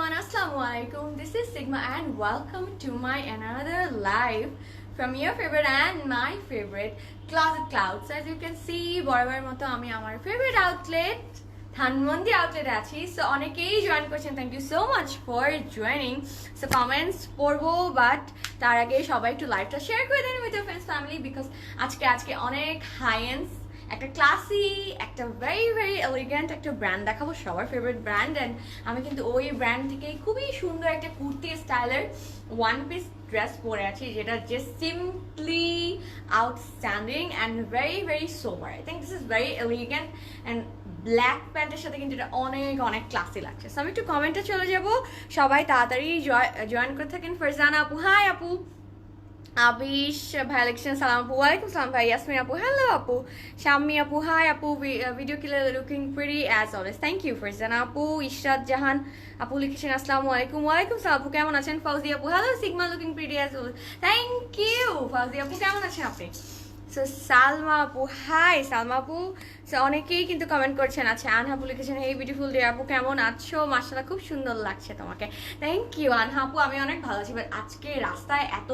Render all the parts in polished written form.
everyone, Assalamualaikum. This is Sigma and welcome to my another live from your favorite and my favorite Closet Clouds. As you can see, বরাবর মতো আমি আমার favorite outlet Dhanmondi outlet আছি. So অনেকেই join করছেন. Thank you so much for joining. So comments পড়বো, but তার আগে সবাই একটু লাইভটা শেয়ার করে দিন with your friends family because আজকে অনেক high ends একটা ক্লাসি একটা ভেরি এলিগেন্ট একটা ব্র্যান্ড দেখাবো, সবার ফেভারিট ব্র্যান্ড। অ্যান্ড আমি কিন্তু ওই ব্র্যান্ড থেকে খুবই সুন্দর একটা কুর্তি স্টাইলের ওয়ান পিস ড্রেস পরে আছি, যেটা just simply outstanding and very sober. I think this is very elegant and black প্যান্টের সাথে কিন্তু এটা অনেক ক্লাসি লাগছে। সো আমি একটু কমেন্টে চলে যাব, সবাই তাড়াতাড়ি জয়েন করে থাকেন। ফারজানা আপু, হাই আপু। আবিশ ভাই ইলেকশন, সালাম আপু। ওয়ালাইকুম সালাম ভাই। ইয়াসমিন আপু, হ্যালো আপু। শাম্মি আপু, হাই আপু। Video killer looking pretty as always, thank you Farzana আপু। ইশরাত জাহান আপু লিখেছেন আসসালামু আলাইকুম। ওয়ালাইকুম সালাম আপু, কেমন আছেন? ফাউজি আপু, hello. Sigma looking pretty as always, thank you Fauzi আপু। কেমন আছেন আপনি? সো সালমা আপু, হাই সালমা আপু। সো অনেকেই কিন্তু কমেন্ট করছেন। আচ্ছা, আনহা আপু লিখেছেন হেই বিউটিফুল ডে আপু, কেমন আছো? মাশাআল্লাহ খুব সুন্দর লাগছে তোমাকে, থ্যাংক ইউ আনহা আপু। আমি অনেক ভালো আছি, বাট আজকে রাস্তায় এত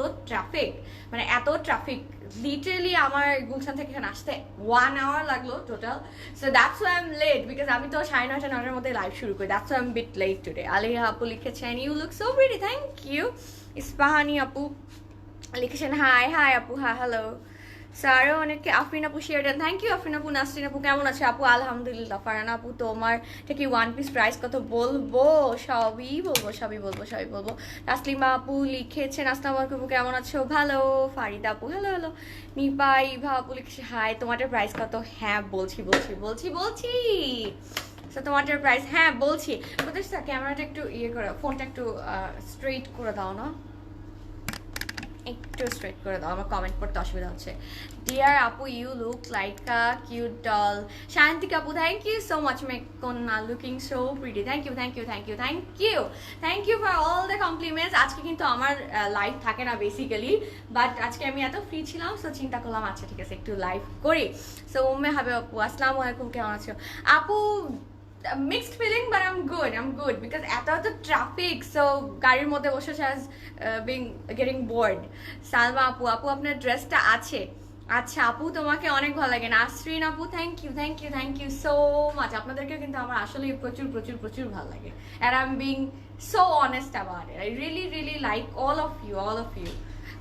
ট্রাফিক লিটারালি আমার গুলশান থেকে এখানে আসতে 1 hour লাগলো total. So that's why I am late, because আমি তো 9:30-9টার মধ্যে লাইভ শুরু করি। That's why I am bit late today. Alia আপু লিখেছেন you look so pretty, thank you. Ispahani আপু লিখেছেন হাই আপু, হ্যাঁ হ্যালো। স্যারও অনেকে আফরিন আপু শেয়ার দেন, থ্যাংক ইউ আফরিন আপু। নাসরিন আপু কেমন আছে আপু? আলহামদুলিল্লাহ। ফারানা আপু তোমার থেকে ওয়ান পিস প্রাইস কত বলবো? সবই বলবো। তাসলিমা আপু লিখেছেন আসসালামু আলাইকুম আপু, কেমন আছো? ভালো। ফারিদা আপু হ্যালো। নিপা ইভা আপু লিখেছে হাই, তোমাদের প্রাইস কত? হ্যাঁ বলছি। তো তোমাদের প্রাইস হ্যাঁ বলছি। বুঝতে ক্যামেরাটা একটু করো, ফোনটা একটু স্ট্রেইট করে দাও না, একটু স্ট্রেট করে দাও, আমার কমেন্ট পড়তে অসুবিধা হচ্ছে। ডিয়ার আপু you look like a cute doll. Shantik আপু থ্যাংক ইউ সো মাচ, মেকনা looking so pretty, thank you for all the compliments. আজকে কিন্তু আমার লাইভ থাকে না বেসিক্যালি, বাট আজকে আমি এত ফ্রি ছিলাম, সো চিন্তা করলাম আচ্ছা ঠিক আছে একটু লাইভ করি। সো উম্মে হাবে আপু আসসালামু আলাইকুম, কেমন আছো আপু? Mixed feeling, but I am good because এত ট্রাফিক, সো গাড়ির মধ্যে বসে গেটিং বোর্ড। সালমা আপু আপনার ড্রেসটা আছে? আচ্ছা আপু তোমাকে অনেক ভালো লাগে। নাসরিন আপু থ্যাংক ইউ সো মাচ। আপনাদেরকেও কিন্তু আমার আসলে প্রচুর ভালো লাগে, and I am being so honest about it. I really like all of you.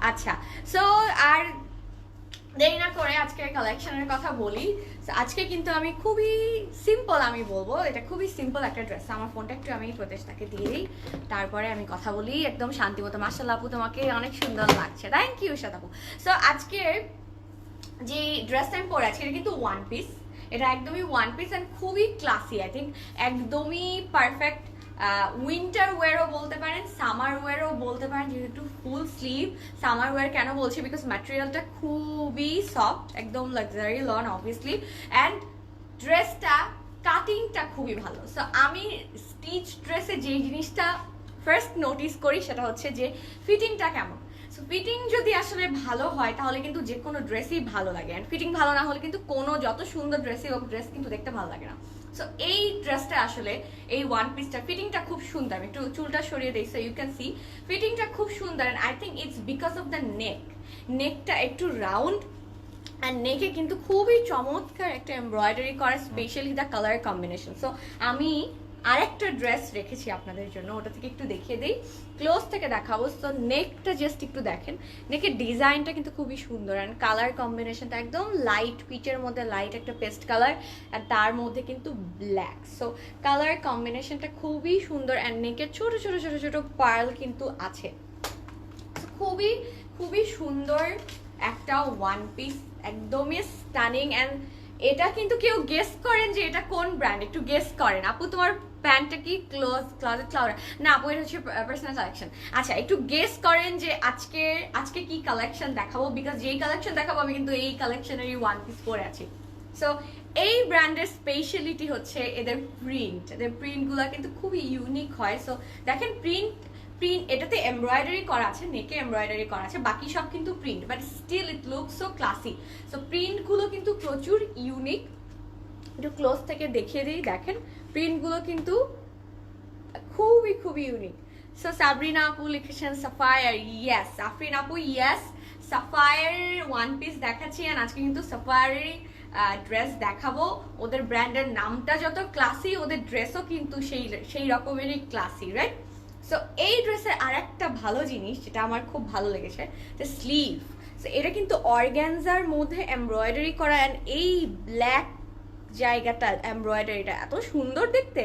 আচ্ছা, সো আর দেরি না করে আজকে কালেকশনের কথা বলি। আজকে কিন্তু আমি খুবই সিম্পল, আমি বলবো এটা খুবই সিম্পল একটা ড্রেস। আমার ফোনটা একটু আমি প্রতিষ্ঠাকে দিয়ে দিই, তারপরে আমি কথা বলি একদম শান্তি মতো। মাশাআল্লাহ আপু তোমাকে অনেক সুন্দর লাগছে, থ্যাংক ইউ ইশরাত আপু। সো আজকে যে ড্রেসটা আমি পরে আছি এটা কিন্তু ওয়ান পিস, এটা একদমই ওয়ান পিস অ্যান্ড খুবই ক্লাসি। আই থিঙ্ক একদমই পারফেক্ট উইন্টার ওয়্যারও বলতে পারেন, সামার ওয়্যারও বলতে পারেন, যেহেতু ফুল স্লিভ। সামার ওয়্যার কেন বলছি? বিকজ ম্যাটেরিয়ালটা খুবই সফট, একদম লাক্সারি লন অবভিয়াসলি, অ্যান্ড ড্রেসটা কাটিংটা খুবই ভালো। সো আমি স্টিচ ড্রেসে যে জিনিসটা ফার্স্ট নোটিস করি সেটা হচ্ছে যে ফিটিংটা কেমন। সো ফিটিং যদি আসলে ভালো হয় তাহলে কিন্তু যে কোনো ড্রেসই ভালো লাগে, অ্যান্ড ফিটিং ভালো না হলে কিন্তু কোনো যত সুন্দর ড্রেসই হোক, ড্রেস কিন্তু দেখতে ভালো লাগে না। সো এই ড্রেসটা আসলে এই ওয়ান পিসটা ফিটিংটা খুব সুন্দর। আমি একটু চুলটা সরিয়ে দিই, সো ইউ ক্যান সি ফিটিংটা খুব সুন্দর, and I think it's because of the নেকটা একটু রাউন্ড, অ্যান্ড নেকে কিন্তু খুবই চমৎকার একটা এমব্রয়ডারি করা, specially the colour combination. So আমি আরেকটা ড্রেস রেখেছি আপনাদের জন্য, ওটা থেকে একটু দেখিয়ে দিই, ক্লোজ থেকে দেখাবো। সো নেকটা জাস্ট একটু দেখেন, নেকের ডিজাইনটা কিন্তু খুবই সুন্দর, অ্যান্ড কালার কম্বিনেশনটা একদম লাইট পিচের মধ্যে লাইট একটা পেস্ট কালার, আর তার মধ্যে কিন্তু ব্ল্যাক। সো কালার কম্বিনেশনটা খুবই সুন্দর, অ্যান্ড নেকের ছোট পার্ল কিন্তু আছে। খুবই সুন্দর একটা ওয়ান পিস, একদমই স্টানিং। অ্যান্ড এটা কিন্তু কেউ গেস করেন যে এটা কোন ব্র্যান্ড, একটু গেস করেন। আপু তোমার প্যান্টটা কি ক্লোজেট ক্লাউড? না আপু, এটা হচ্ছে পার্সোনাল কালেকশন। আচ্ছা, একটু গেস করেন যে আজকে কি কালেকশন দেখাবো, বিকজ যেই কালেকশন দেখাবো আমি কিন্তু এই কালেকশনেরই ওয়ান পিস পরে আছি। সো এই ব্র্যান্ডের স্পেশালিটি হচ্ছে এদের প্রিন্টগুলো কিন্তু খুবই ইউনিক হয়। সো দেখেন প্রিন্ট এটাতে এমব্রয়ডারি করা আছে, নেকে এমব্রয়ডারি করা আছে, বাকি সব কিন্তু print, but still it look so classy. So প্রিন্টগুলো কিন্তু প্রচুর ইউনিক। একটু ক্লোজ থেকে দেখিয়ে দিই, দেখেন প্রিন্টগুলো কিন্তু খুবই খুবই ইউনিক। সো সাবরিনা আপু লিখেছেন সাফায়ার, ইয়েস। আফরিন আপু, ইয়েস, সাফায়ার ওয়ান পিস দেখাচ্ছি। আর আজকে কিন্তু সাফায়ারের ড্রেস দেখাবো। ওদের ব্র্যান্ডের নামটা যত ক্লাসি, ওদের ড্রেসও কিন্তু সেই রকমেরই ক্লাসি, রাইট? সো এই ড্রেসের আর একটা ভালো জিনিস যেটা আমার খুব ভালো লেগেছে, যে স্লিভ। সো এটা কিন্তু অর্গ্যানজার মধ্যে এমব্রয়ডারি করা, অ্যান্ড এই ব্ল্যাক জায়গাটা এমব্রয়ডারিটা এত সুন্দর দেখতে।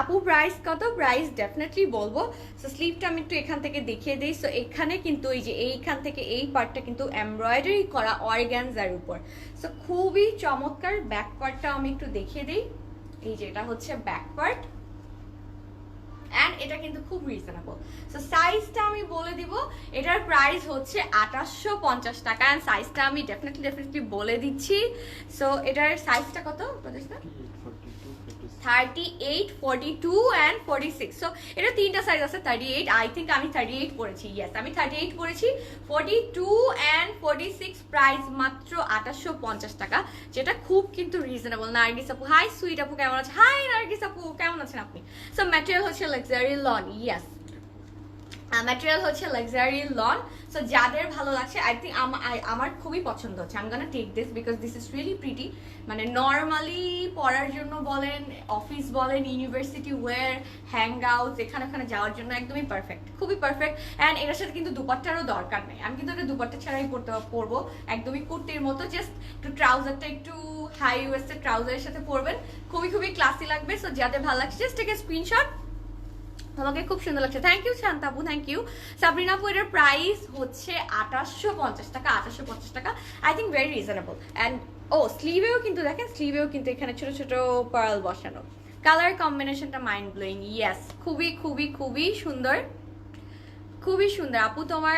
আপু প্রাইস কত? প্রাইস ডেফিনেটলি বলবো। সো স্লিভটা আমি একটু এখান থেকে দেখিয়ে দিই। সো এখানে কিন্তু এই যে এইখান থেকে এই পার্টটা কিন্তু এমব্রয়ডারি করা অর্গ্যানজার উপর। সো খুবই চমৎকার। ব্যাক পার্টটা আমি একটু দেখিয়ে দিই। এই যে এটা হচ্ছে ব্যাক পার্ট, অ্যান্ড এটা কিন্তু খুব রিজনেবল। সো সাইজটা আমি বলে দিব, এটার প্রাইস হচ্ছে 2850 টাকা, অ্যান্ড সাইজটা আমি ডেফিনেটলি বলে দিচ্ছি। সো এটার সাইজটা কত? 38, 42 and 46। সো এটা তিনটা সাইজ আছে। 38, আই থিঙ্ক আমি 38 পরেছি, ইয়েস আমি 38 পরেছি। 42 and 46 প্রাইস মাত্র 2850 টাকা, যেটা খুব কিন্তু রিজনেবল। নার্গিস আপু, হাই সুইট আপু, কেমন আছে? হাই নার্গিস আপু, কেমন আছেন আপনি? সো ম্যাটেরিয়াল হচ্ছে লাক্সারি লন, ইয়েস ম্যাটেরিয়াল হচ্ছে লাক্সারি লন। সো যাদের ভালো লাগছে, আই থিঙ্ক আমার খুবই পছন্দ হচ্ছে। I am gonna take this because this is really pretty. মানে নর্মালি পড়ার জন্য বলেন, অফিস বলেন, ইউনিভার্সিটি ওয়্যার, হ্যাং আউট, এখানে ওখানে যাওয়ার জন্য একদমই পারফেক্ট, খুবই পারফেক্ট। অ্যান্ড এটার সাথে কিন্তু দুপাট্টারও দরকার নেই। আমি কিন্তু এটা দুপাট্টা ছাড়াই পরবো, একদমই কুর্তির মতো। জাস্ট একটু ট্রাউজারটা একটু হাই ওয়েস্টেড ট্রাউজারের সাথে পরবেন, খুবই ক্লাসি লাগবে। সো যাদের ভালো লাগছে জাস্ট টেক এ স্ক্রিনশট। আমাকে খুব সুন্দর লাগছে, থ্যাংক ইউ শান্তা আপু, থ্যাংক ইউ। সাবরিনা আপু, এটার প্রাইস হচ্ছে 2850 টাকা। 2850 টাকা I think very reasonable. And স্লিভেও কিন্তু দেখেন, স্লিভেও কিন্তু এখানে ছোট ছোট পার্ল বসানো। কালার কম্বিনেশনটা মাইন্ড ব্লোয়িং, ইয়েস খুবই সুন্দর, খুবই সুন্দর। আপু তোমার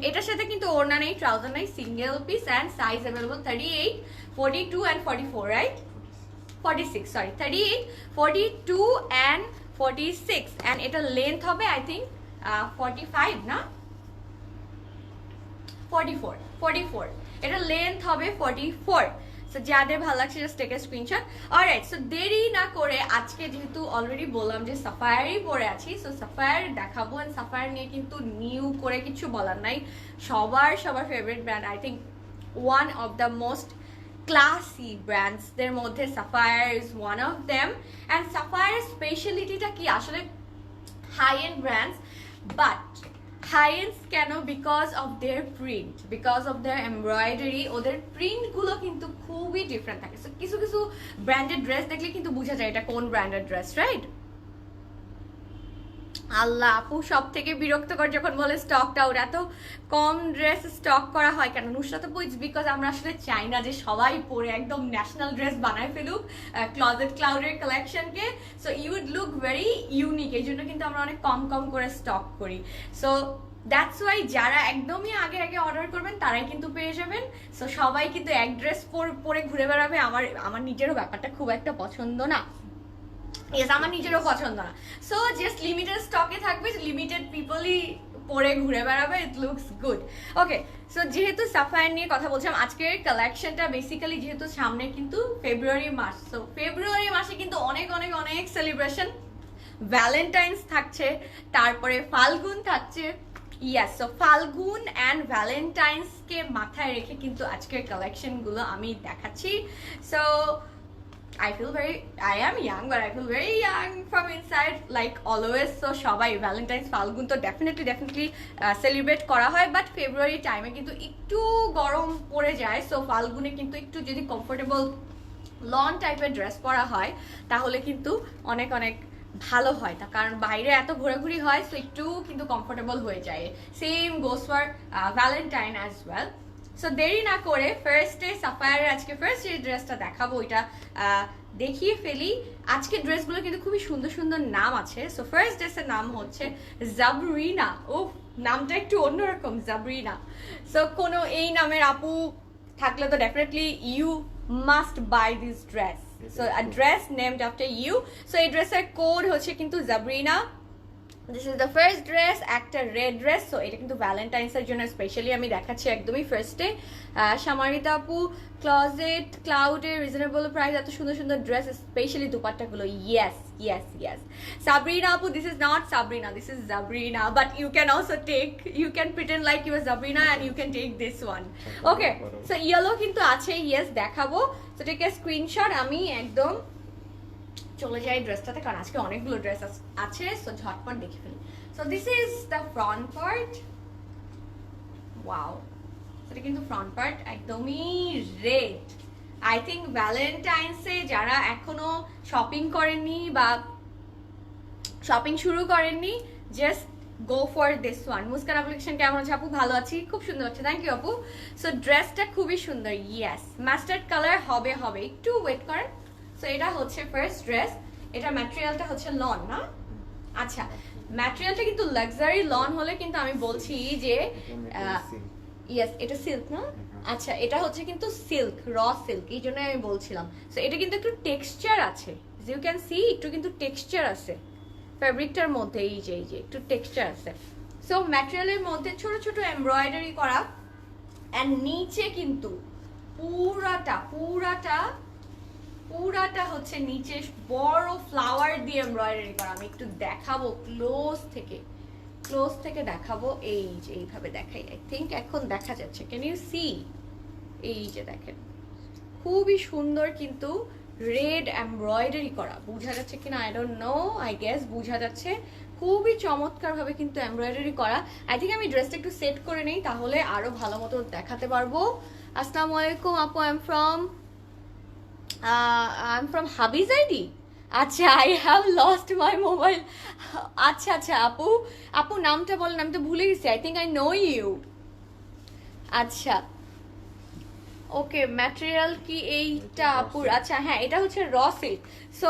এটার সাথে কিন্তু ওড়না নেই, ট্রাউজার নেই, single piece, and size available 38, 42 and 44, right? 46, sorry 38, 42 and 46, and এটা লেন্থ হবে আই থিঙ্ক 45 না 44, এটা লেন্থ হবে 44। সো যাদের ভালো লাগছে just take a screenshot. Alright, so দেরি না করে আজকে যেহেতু অলরেডি বললাম যে সাফায়ারই পরে আছি, সো সাফায়ার দেখাবো। অ্যান্ড সাফায়ার নিয়ে কিন্তু নিউ করে কিছু বলার নাই, সবার favourite brand. I think one of the most classy ব্র্যান্ডসদের মধ্যে Sapphire is one of them. And Sapphire স্পেশালিটিটা কি? আসলে high end brands, but high ends কেন? Because of their print, because of their embroidery. ওদের প্রিন্টগুলো কিন্তু খুবই ডিফারেন্ট থাকে। সো কিছু ব্র্যান্ডেড ড্রেস দেখলে কিন্তু বোঝা যায় এটা কোন ব্র্যান্ডেড ড্রেস, রাইট? আল্লাহ আপু, সব থেকে বিরক্তকর যখন বলে স্টকটা আউট, এত কম ড্রেস স্টক করা হয় কেন? নুসরাত আপু, ইটস বিকজ আমরা আসলে চাই না যে সবাই পরে একদম ন্যাশনাল ড্রেস বানায় ফেলুক ক্লজেট ক্লাউডের কালেকশনকে। So you would look very unique, এই জন্য কিন্তু আমরা অনেক কম করে স্টক করি। সো দ্যাটস ওয়াই যারা একদমই আগে অর্ডার করবেন তারাই কিন্তু পেয়ে যাবেন। সো সবাই কিন্তু এক ড্রেস পরে ঘুরে বেড়াবে, আমার নিজেরও ব্যাপারটা খুব একটা পছন্দ না। আমার নিজেরও পছন্দ না। সো জাস্ট লিমিটেড স্টকে থাকবে, লিমিটেড পিপলই পরে ঘুরে বেড়াবে, it looks good. Okay, so যেহেতু সাফায়ার নিয়ে কথা বলছিলাম, আজকের কালেকশনটা বেসিক্যালি যেহেতু সামনে কিন্তু ফেব্রুয়ারি মাস, সো ফেব্রুয়ারি মাসে কিন্তু অনেক সেলিব্রেশন, ভ্যালেন্টাইন্স থাকছে, তারপরে ফাল্গুন থাকছে। ইয়েস, সো ফাল্গুন অ্যান্ড ভ্যালেন্টাইন্সকে মাথায় রেখে কিন্তু আজকের কালেকশনগুলো আমি দেখাচ্ছি। So I am young, but I feel very young from inside, like always. So সবাই ভ্যালেন্টাইন্স, ফাল্গুন তো ডেফিনেটলি সেলিব্রেট করা হয়, বাট ফেব্রুয়ারি টাইমে কিন্তু একটু গরম পড়ে যায়। সো ফাল্গুনে কিন্তু একটু যদি কমফোর্টেবল লন টাইপের ড্রেস পরা হয় তাহলে কিন্তু অনেক ভালো হয়, তার কারণ বাইরে এত ঘোরাঘুরি হয়, সো একটু কিন্তু কমফোর্টেবল হয়ে যায়। Same goes for Valentine as well. So দেরি না করে ফার্স্টে সাফায়ারের আজকে ফার্স্ট যে ড্রেসটা দেখাবো এটা দেখিয়ে ফেলি। আজকে ড্রেসগুলো কিন্তু খুবই সুন্দর নাম আছে। সো ফার্স্ট ড্রেসের নাম হচ্ছে জাবরিনা। ও নামটা একটু অন্যরকম, জাবরিনা। সো কোনো এই নামের আপু থাকলে তো definitely you must buy this dress. So a dress named after you. So এই ড্রেসের কোড হচ্ছে কিন্তু Jabrina, this is the first dress, একটা রেড ড্রেস। সো এটা কিন্তু ভ্যালেন্টাইন্সের জন্য স্পেশালি আমি দেখাচ্ছি একদমই ফার্স্টে। সামারিতা আপু ক্লজেট ক্লাউডে রিজনেবল প্রাইস, এত সুন্দর সুন্দর ড্রেস, স্পেশালি দুপাট্টাগুলো। Yes yes yes. সাবরিনা আপু, this is not Sabrina, this is Jabrina, but you can also take, you can pretend like you are Jabrina and you can take this one. Okay, so yellow কিন্তু আছে, yes দেখাবো। So take a screenshot. আমি একদম চলে যাই ড্রেসটাতে, কারণ আজকে অনেকগুলো ড্রেস আছে, সো ঝটপট দেখে ফেলি। So this is the front part. Wow, এটা কিন্তু ফ্রন্ট পার্ট একদমই রেড। আই থিঙ্ক ভ্যালেন্টাইন্সে যারা এখনো শপিং করেননি বা শপিং শুরু করেননি, just go for this one. Muskan application কেমন আছে আপু? ভালো আছি, খুব সুন্দর হচ্ছে, থ্যাংক ইউ আপু। সো ড্রেসটা খুবই সুন্দর, ইয়েস মাস্টার্ড কালার হবে, একটু ওয়েট করেন। সো এটা হচ্ছে ফার্স্ট ড্রেস, এটা ম্যাটেরিয়ালটা হচ্ছে লন না? আচ্ছা, ম্যাটেরিয়ালটা কিন্তু লাক্সারি লন হলে কিন্তু আমি বলছি যে ইয়েস এটা সিল্ক না? আচ্ছা, এটা হচ্ছে কিন্তু সিল্ক, র সিল্ক, এই জন্য আমি বলছিলাম। সো এটা কিন্তু একটু টেক্সচার আছে, ইউ ক্যান সি একটু কিন্তু টেক্সচার আছে ফ্যাব্রিকটার মধ্যে, এই যে একটু টেক্সচার আছে। সো ম্যাটেরিয়ালের মধ্যে ছোট ছোট এমব্রয়ডারি করা, অ্যান্ড নিচে কিন্তু পুরাটা হচ্ছে নিচে বড় ফ্লাওয়ার দিয়ে এমব্রয়ডারি করা। আমি একটু দেখাবো ক্লোজ থেকে দেখাবো, এই যে এইভাবে দেখাই, আই থিঙ্ক এখন দেখা যাচ্ছে, ক্যান ইউ সি? এই যে দেখেন, খুবই সুন্দর কিন্তু রেড এমব্রয়ডারি করা, বোঝা যাচ্ছে কিনা I don't know, I guess বোঝা যাচ্ছে। খুবই চমৎকার ভাবে কিন্তু এমব্রয়ডারি করা। আই থিঙ্ক আমি ড্রেসটা একটু সেট করে নেই, তাহলে আরো ভালো মতো দেখাতে পারবো। আসসালামু আলাইকুম আপু, আই এম ফ্রম হাবিজ আইডি। আচ্ছা, I have lost my mobile. আচ্ছা আচ্ছা আপু নামটা বলেন, আমি তো ভুলে গেছি, I think I know you. আচ্ছা ওকে, ম্যাটেরিয়াল কি এইটা আপুর? আচ্ছা হ্যাঁ, এটা হচ্ছে র সিল্ক। সো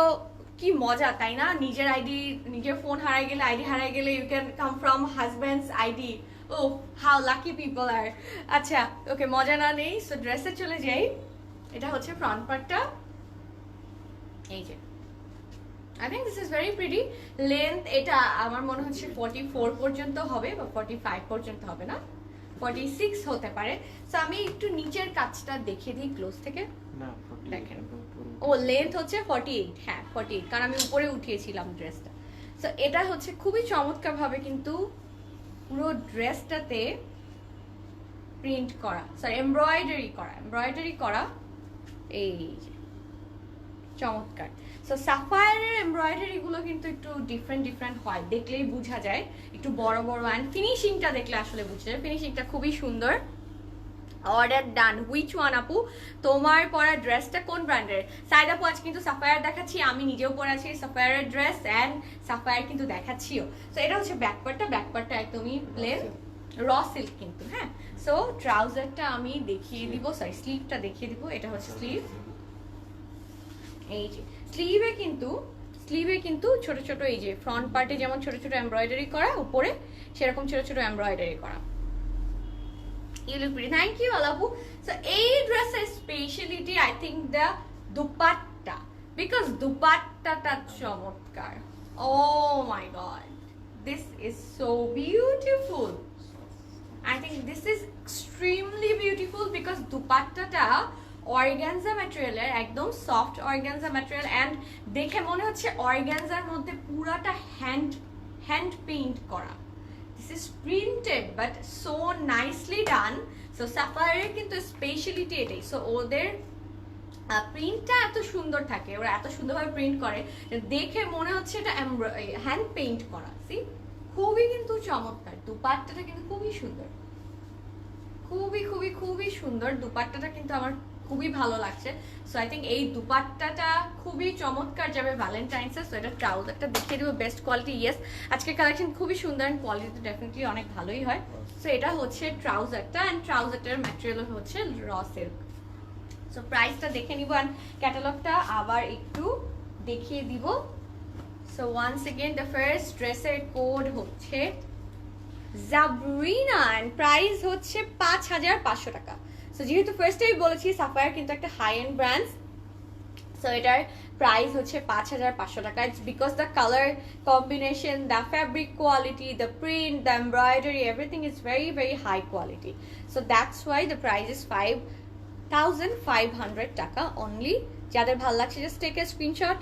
কি মজা তাই না, নিজের আইডি, নিজের ফোন হারাই গেলে, আইডি হারাই গেলে you can come from husband's ID. Oh how lucky people are. আচ্ছা ওকে, মজা না নেই। সো ড্রেসে চলে যাই। এটা হচ্ছে ফ্রন্ট পার্টটা, এই যে I think this is very pretty. Length এটা আমার মনে হচ্ছে 44 পর্যন্ত হবে, বা 45 পর্যন্ত হবে না, 46 হতে পারে। সো আমি একটু নিচের কাজটা দেখিয়ে দিই ক্লোজ থেকে, দেখেন। ও লেন্থ হচ্ছে 48, হ্যাঁ 48, কারণ আমি উপরে উঠিয়েছিলাম ড্রেসটা। সো এটা হচ্ছে খুবই চমৎকার ভাবে কিন্তু পুরো ড্রেসটাতে প্রিন্ট করা, সরি এমব্রয়ডারি করা, এই যে চমৎকার। সো সাফায়ারের এমব্রয়ডারি গুলো কিন্তু একটু ডিফারেন্ট হয়, দেখলেই বোঝা যায়, একটু বড় অ্যান্ড ফিনিশিংটা দেখলে আসলে বুঝা যায়, ফিনিশিংটা খুবই সুন্দর। Order done. হুইচ ওয়ান আপু? তোমার পরা ড্রেসটা কোন ব্র্যান্ডের? সাইদ আপু আজ কিন্তু সাফায়ার দেখাচ্ছি, আমি নিজেও পরে আছি সাফায়ারের ড্রেস, অ্যান্ড সাফায়ার কিন্তু দেখাচ্ছিও। সো এটা হচ্ছে ব্যাকপার্টটা একদমই প্লেন র সিল্ক কিন্তু, হ্যাঁ। সো ট্রাউজারটা আমি দেখিয়ে দিব, সরি স্লিভটা দেখিয়ে দিব, এটা হচ্ছে স্লিভ। এই যে স্লিভে কিন্তু ছোট ছোট, এই যে ফ্রন্ট পার্টে যেমন ছোট ছোট এমব্রয়ডারি করা, উপরে সেরকম ছোট ছোট এমব্রয়ডারি করা। You look pretty. Thank you, Alapu. So, এই ড্রেসের speciality I think the dupatta, because দুপাট্টাটা চমৎকার। Oh my god, this is so beautiful. I think this is extremely beautiful because দুপাট্টাটা অর্গানজা ম্যাটেরিয়ালের, একদম সফট অর্গানজা ম্যাটেরিয়াল, অ্যান্ড দেখে মনে হচ্ছে অর্গানজার মধ্যে পুরাটা হ্যান্ড পেইন্ট করা। This is printed but so nicely done. So Sapphire কিন্তু স্পেশালিটি এটাই। সো ওদের প্রিন্টটা এত সুন্দর থাকে, ওরা এত সুন্দরভাবে প্রিন্ট করে, দেখে মনে হচ্ছে এটা হ্যান্ড পেইন্ট করা। সি খুবই কিন্তু চমৎকার, দুপাট্টাটা কিন্তু খুবই সুন্দর, খুবই সুন্দর দুপাট্টাটা কিন্তু আমার খুবই ভালো লাগছে। সো আই থিঙ্ক এই দুপাট্টাটা খুবই চমৎকার যাবে ভ্যালেন্টাইন্সে। সো এটা ট্রাউজারটা দেখিয়ে দেবো, বেস্ট কোয়ালিটি। ইয়েস, আজকের কালেকশন খুবই সুন্দর, কোয়ালিটি ডেফিনেটলি অনেক ভালোই হয়। সো এটা হচ্ছে ট্রাউজারটা, অ্যান্ড ট্রাউজারটার ম্যাটেরিয়াল হচ্ছে র সিল্ক। সো প্রাইসটা দেখে নিব, অ্যান্ড ক্যাটালগটা আবার একটু দেখিয়ে দিব। So once again the first ড্রেসের কোড হচ্ছে জাবরিনা, এন্ড প্রাইস হচ্ছে 5500 টাকা। সো যেহেতু ফার্স্টেই বলেছি সাফায়ার কিন্তু একটা হাই এন্ড ব্র্যান্ড, সো এটার প্রাইস হচ্ছে 5,500 টাকা। It's because the colour combination, the fabric quality, the print, the embroidery, everything is very very high quality. So that's why the price is 5,500 টাকা only. যাদের ভালো লাগছে just take a screenshot.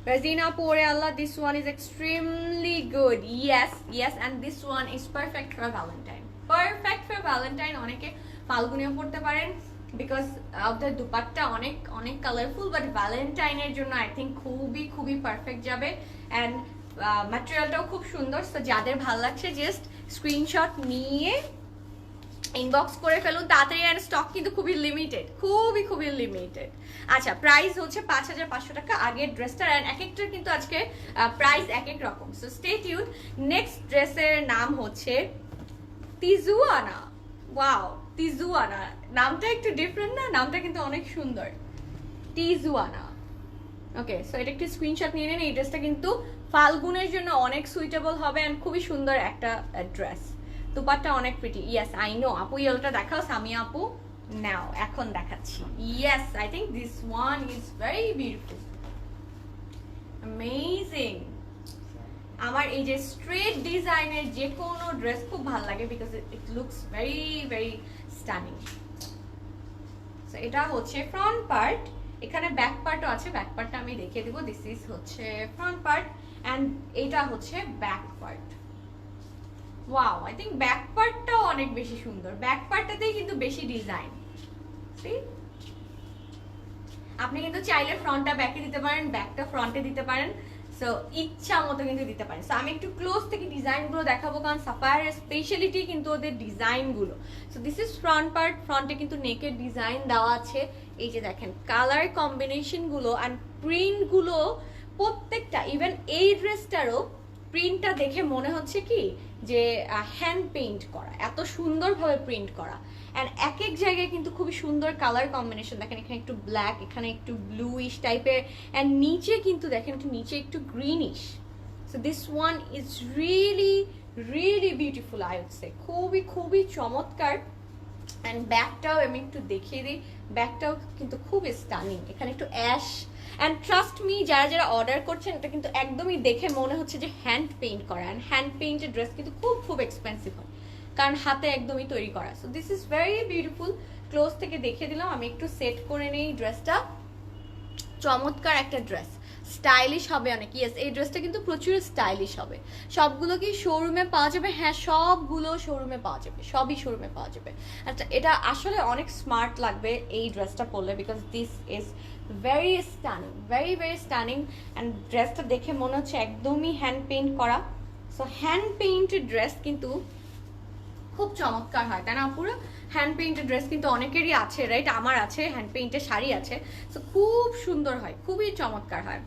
Razina Pore Allah, this one is extremely good. Yes, yes, and this one is perfect for Valentine. Perfect for Valentine. অনেকে ফাল্গুনেও পড়তে পারেন because of the dupatta অনেক অনেক colourful, but ভ্যালেন্টাইনের জন্য আই থিঙ্ক খুবই খুবই perfect যাবে। And ম্যাটেরিয়ালটাও খুব সুন্দর। সো যাদের ভালো লাগছে জাস্ট স্ক্রিনশট নিয়ে ইনবক্স করে ফেলুন তাড়াতাড়ি। অ্যান্ড স্টক কিন্তু খুবই লিমিটেড, খুবই খুবই লিমিটেড। আচ্ছা, প্রাইস হচ্ছে 5,500 টাকা আগের ড্রেসটার। অ্যান্ড এক একটার কিন্তু আজকে প্রাইস এক এক রকম। So stay tune. নেক্সট ড্রেসের নাম হচ্ছে তিজুয়ানা। ওয়াও, তিজুয়ানা নামটা একটু ডিফারেন্ট না? নামটা কিন্তু অনেক সুন্দর, তিজুয়ানা। ওকে, সো এটা একটু স্ক্রিনশট নিয়ে নিন। এই ড্রেসটা কিন্তু ফাল্গুনের জন্য অনেক সুইটেবল হবে অ্যান্ড খুবই সুন্দর একটা ড্রেস। দুপাট্টা অনেক প্রিটি। Yes, I know. আপু ইয়েলোটা দেখাও, সামিয়া আপু। নাও এখন দেখাচ্ছি। Yes, I think this one is very beautiful, amazing. আমার এই যে স্ট্রেট ডিজাইনের যে কোনো ড্রেস খুব ভালো লাগে because it looks very very stunning. So এটা হচ্ছে ফ্রন্ট পার্ট, এখানে ব্যাক পার্টও আছে। ব্যাক পার্টটা আমি দেখিয়ে দিব। দিস ইজ হচ্ছে ফ্রন্ট পার্ট অ্যান্ড এটা হচ্ছে back part. Wow, I think back পার্টটাও অনেক বেশি সুন্দর। ব্যাক পার্টটাতেই কিন্তু বেশি ডিজাইন। সি, আপনি কিন্তু চাইলে ফ্রন্টটা ব্যাকে দিতে পারেন, ব্যাকটা ফ্রন্টে দিতে পারেন। সো ইচ্ছা মতো কিন্তু দিতে পারেন। সো আমি একটু ক্লোজ থেকে ডিজাইনগুলো দেখাবো, কারণ সাফায়ারের স্পেশালিটি কিন্তু ওদের ডিজাইনগুলো। So this is front part. ফ্রন্টে কিন্তু নেকের ডিজাইন দেওয়া আছে। এই যে দেখেন কালার কম্বিনেশনগুলো অ্যান্ড প্রিন্টগুলো প্রত্যেকটা, ইভেন এই ড্রেসটারও প্রিন্টটা দেখে মনে হচ্ছে কি যে হ্যান্ড পেইন্ট করা, এত সুন্দরভাবে প্রিন্ট করা। অ্যান্ড এক এক জায়গায় কিন্তু খুবই সুন্দর কালার কম্বিনেশন। দেখেন এখানে একটু ব্ল্যাক, এখানে একটু ব্লুইশ টাইপের, অ্যান্ড নিচে কিন্তু দেখেন একটু নিচে একটু greenish. So this one is really really beautiful, I would say. খুবই খুবই চমৎকার। অ্যান্ড ব্যাকটাও আমি একটু দেখিয়ে দিই, ব্যাকটাও কিন্তু খুব স্টানিং। এখানে একটু অ্যাশ। অ্যান্ড ট্রাস্ট মি, যারা যারা অর্ডার করছেন এটা কিন্তু একদমই দেখে মনে হচ্ছে যে হ্যান্ড পেইন্ট করা। অ্যান্ড হ্যান্ড পেইন্টেড ড্রেস কিন্তু খুব খুব এক্সপেন্সিভ হয়, কারণ হাতে একদমই তৈরি করা। So this is very beautiful. Close থেকে দেখিয়ে দিলাম। আমি একটু সেট করে নিই ড্রেসটা। চমৎকার একটা ড্রেস, স্টাইলিশ হবে অনেক। ইয়েস, এই ড্রেসটা কিন্তু প্রচুর স্টাইলিশ হবে। সবগুলো কি শোরুমে পাওয়া যাবে? হ্যাঁ, সবগুলো শোরুমে পাওয়া যাবে, সবই শোরুমে পাওয়া যাবে। আচ্ছা, এটা আসলে অনেক স্মার্ট লাগবে এই ড্রেসটা পরলে because this is very stunning, very very stunning. And ড্রেসটা দেখে মনে হচ্ছে একদমই হ্যান্ড পেইন্ট করা। সো হ্যান্ড পেইন্টেড ড্রেস কিন্তু খুব চমৎকার হয়, তাই না? পুরো হ্যান্ড পেইন্টেড ড্রেস কিন্তু অনেকেরই আছে, রাইট? আমার আছে, হ্যান্ড পেইন্টের শাড়ি আছে। সো খুব সুন্দর হয়, খুবই চমৎকার হয়।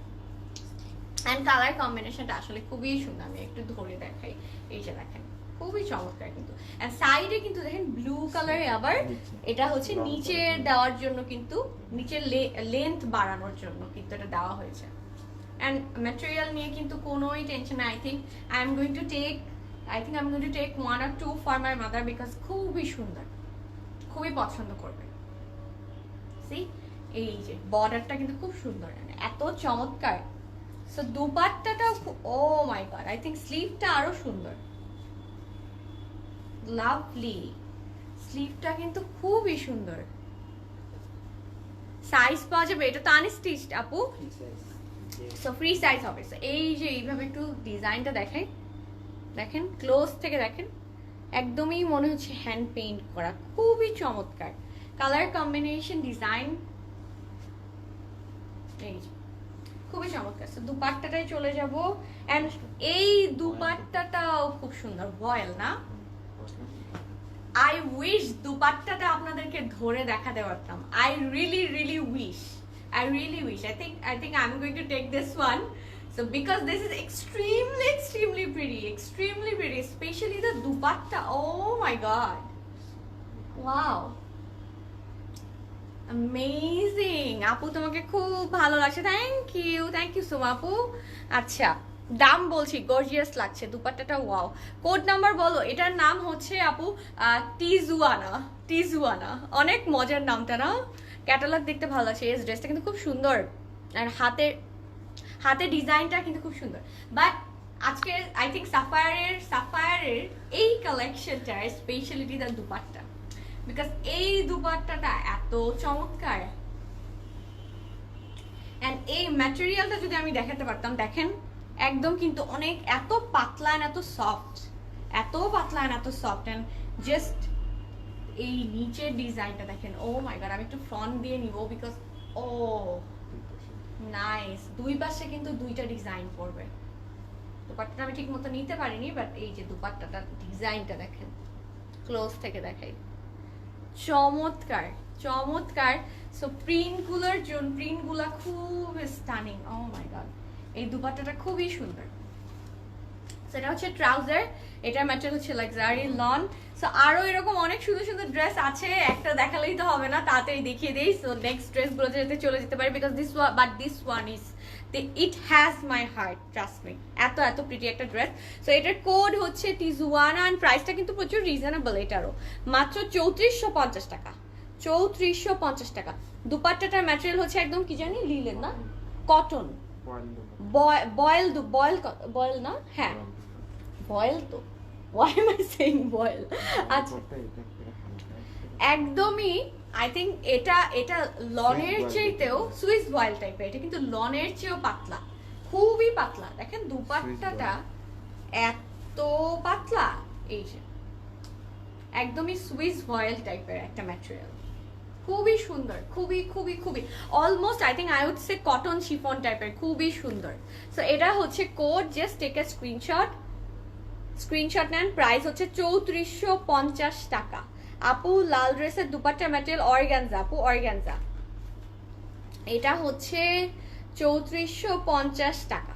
অ্যান্ড কালার কম্বিনেশনটা আসলে খুবই সুন্দর। আমি একটু ধরে দেখাই। এই যে দেখেন, খুবই চমৎকার কিন্তু। অ্যান্ড সাইডে কিন্তু দেখেন ব্লু কালারে, আবার এটা হচ্ছে নিচে দেওয়ার জন্য, কিন্তু নিচের লেন্থ বাড়ানোর জন্য কিন্তু এটা দেওয়া হয়েছে। অ্যান্ড ম্যাটেরিয়াল নিয়ে কিন্তু কোনোই টেনশন নাই। I am going to take 1 or 2 for my mother because খুবই সুন্দর, খুবই পছন্দ করবে। সি, এই যে বর্ডারটা কিন্তু খুব সুন্দর, এত চমৎকার। সো দুপাট্টাটাও oh my god, I think স্লিভটা আরো সুন্দর, লাভলি। স্লিভটা কিন্তু খুবই সুন্দর। সাইজ পাওয়া যাবে? এটা তো আনস্টিচড আপু, সো ফ্রি সাইজ হবে। সো এই যে এইভাবে একটু ডিজাইনটা দেখাই, দেখেন ক্লোজ থেকে দেখেন, একদমই মনে হচ্ছে হ্যান্ড পেইন্ট করা। খুবই চমৎকার কালার কম্বিনেশন, ডিজাইন, এই যে খুবই চমৎকার। সো দুপাট্টাটাই চলে যাব। এন্ড এই দুপাট্টাটাও খুব সুন্দর, ভয়েল না? আই উইশ দুপাট্টাটা আপনাদেরকে ধরে দেখাতে পারতাম। I really wish. I think I'm going to take this one. So because this is extremely pretty, especially the dupatta. Oh my god, wow, amazing. আপু তোমাকে খুব ভালো লাগছে, থ্যাংক ইউ সো মাচ আপু। আচ্ছা, দাম বলছি, গর্জিয়াস লাগছে দুপাট্টাটা, ওয়াও। কোড নাম্বার বলো। এটার নাম হচ্ছে আপু টিজুয়ানা। অনেক মজার নামটা না? ক্যাটালগ দেখতে ভালো লাগছে। এই ড্রেসটা কিন্তু খুব সুন্দর, আর হাতের হাতের ডিজাইনটা কিন্তু খুব সুন্দর। বাট আজকে আই থিঙ্ক সাফায়ারের এই কালেকশনটার স্পেশালিটি তার দুপাট্টা, বিকজ এই দুপাট্টাটা এত চমৎকার। অ্যান্ড এই ম্যাটেরিয়ালটা যদি আমি দেখাতে পারতাম, দেখেন একদম কিন্তু অনেক এত পাতলা and এত সফট, এত পাতলা and এত সফট। অ্যান্ড জাস্ট এই নিচের ডিজাইনটা দেখেন, ও মাই গড, আমি একটু ফ্রন্ট দিয়ে নিব বিকজ ও নাইস, দুই পাশে কিন্তু দুইটা ডিজাইন পড়বে। দুপাট্টাটা আমি ঠিক মতো নিতে পারিনি, বাট এই যে দুপাট্টাটা ডিজাইনটা দেখেন, ক্লোজ থেকে দেখাই, চমৎকার চমৎকার। সো প্রিন্টগুলোর জন্য, প্রিন্টগুলো খুব স্টানিং, ও মাই গড, এই দুপাট্টাটা খুবই সুন্দর। সেটা হচ্ছে ট্রাউজার, এটার ম্যাটেরিয়াল হচ্ছে লাক্সারি লন। সো আরো এরকম অনেক সুন্দর সুন্দর ড্রেস আছে, একটা দেখালেই তো হবে না, তাড়াতাড়ি দেখিয়ে দেই। সো নেক্সট ড্রেসগুলোতে যাতে চলে যেতে পারি, because this one is it has my heart, trust me, এত এত প্রিটি একটা ড্রেস। সো এটার কোড হচ্ছে টিজওয়ানা, অ্যান্ড প্রাইসটা কিন্তু প্রচুর রিজনেবল, এটারও মাত্র 3450 টাকা, 3450 টাকা। দুপাট্টাটার ম্যাটেরিয়াল হচ্ছে একদম কি জানি লিলেন না, কটন, বয়েল না, হ্যাঁ বয়েল তো, why am I saying voile? আচ্ছা একদমই আই থিঙ্ক এটা লনের চেয়েও সুইস বয়েল টাইপের, এটা কিন্তু লনের চেয়েও পাতলা, খুবই পাতলা। দেখেন দুপাট্টাটা এত পাতলা, এই যে একদমই সুইস বয়েল টাইপের একটা ম্যাটেরিয়াল, খুবই সুন্দর, খুবই খুবই খুবই almost I think I would say cotton chiffon টাইপের, খুবই সুন্দর। সো এটা হচ্ছে code, just take a screenshot নেন। প্রাইস হচ্ছে 3450 টাকা। আপু লাল ড্রেসের দুপাট্টা ম্যাটেরিয়াল অর্গানজা, আপু অর্গানজা, এটা হচ্ছে 3450 টাকা।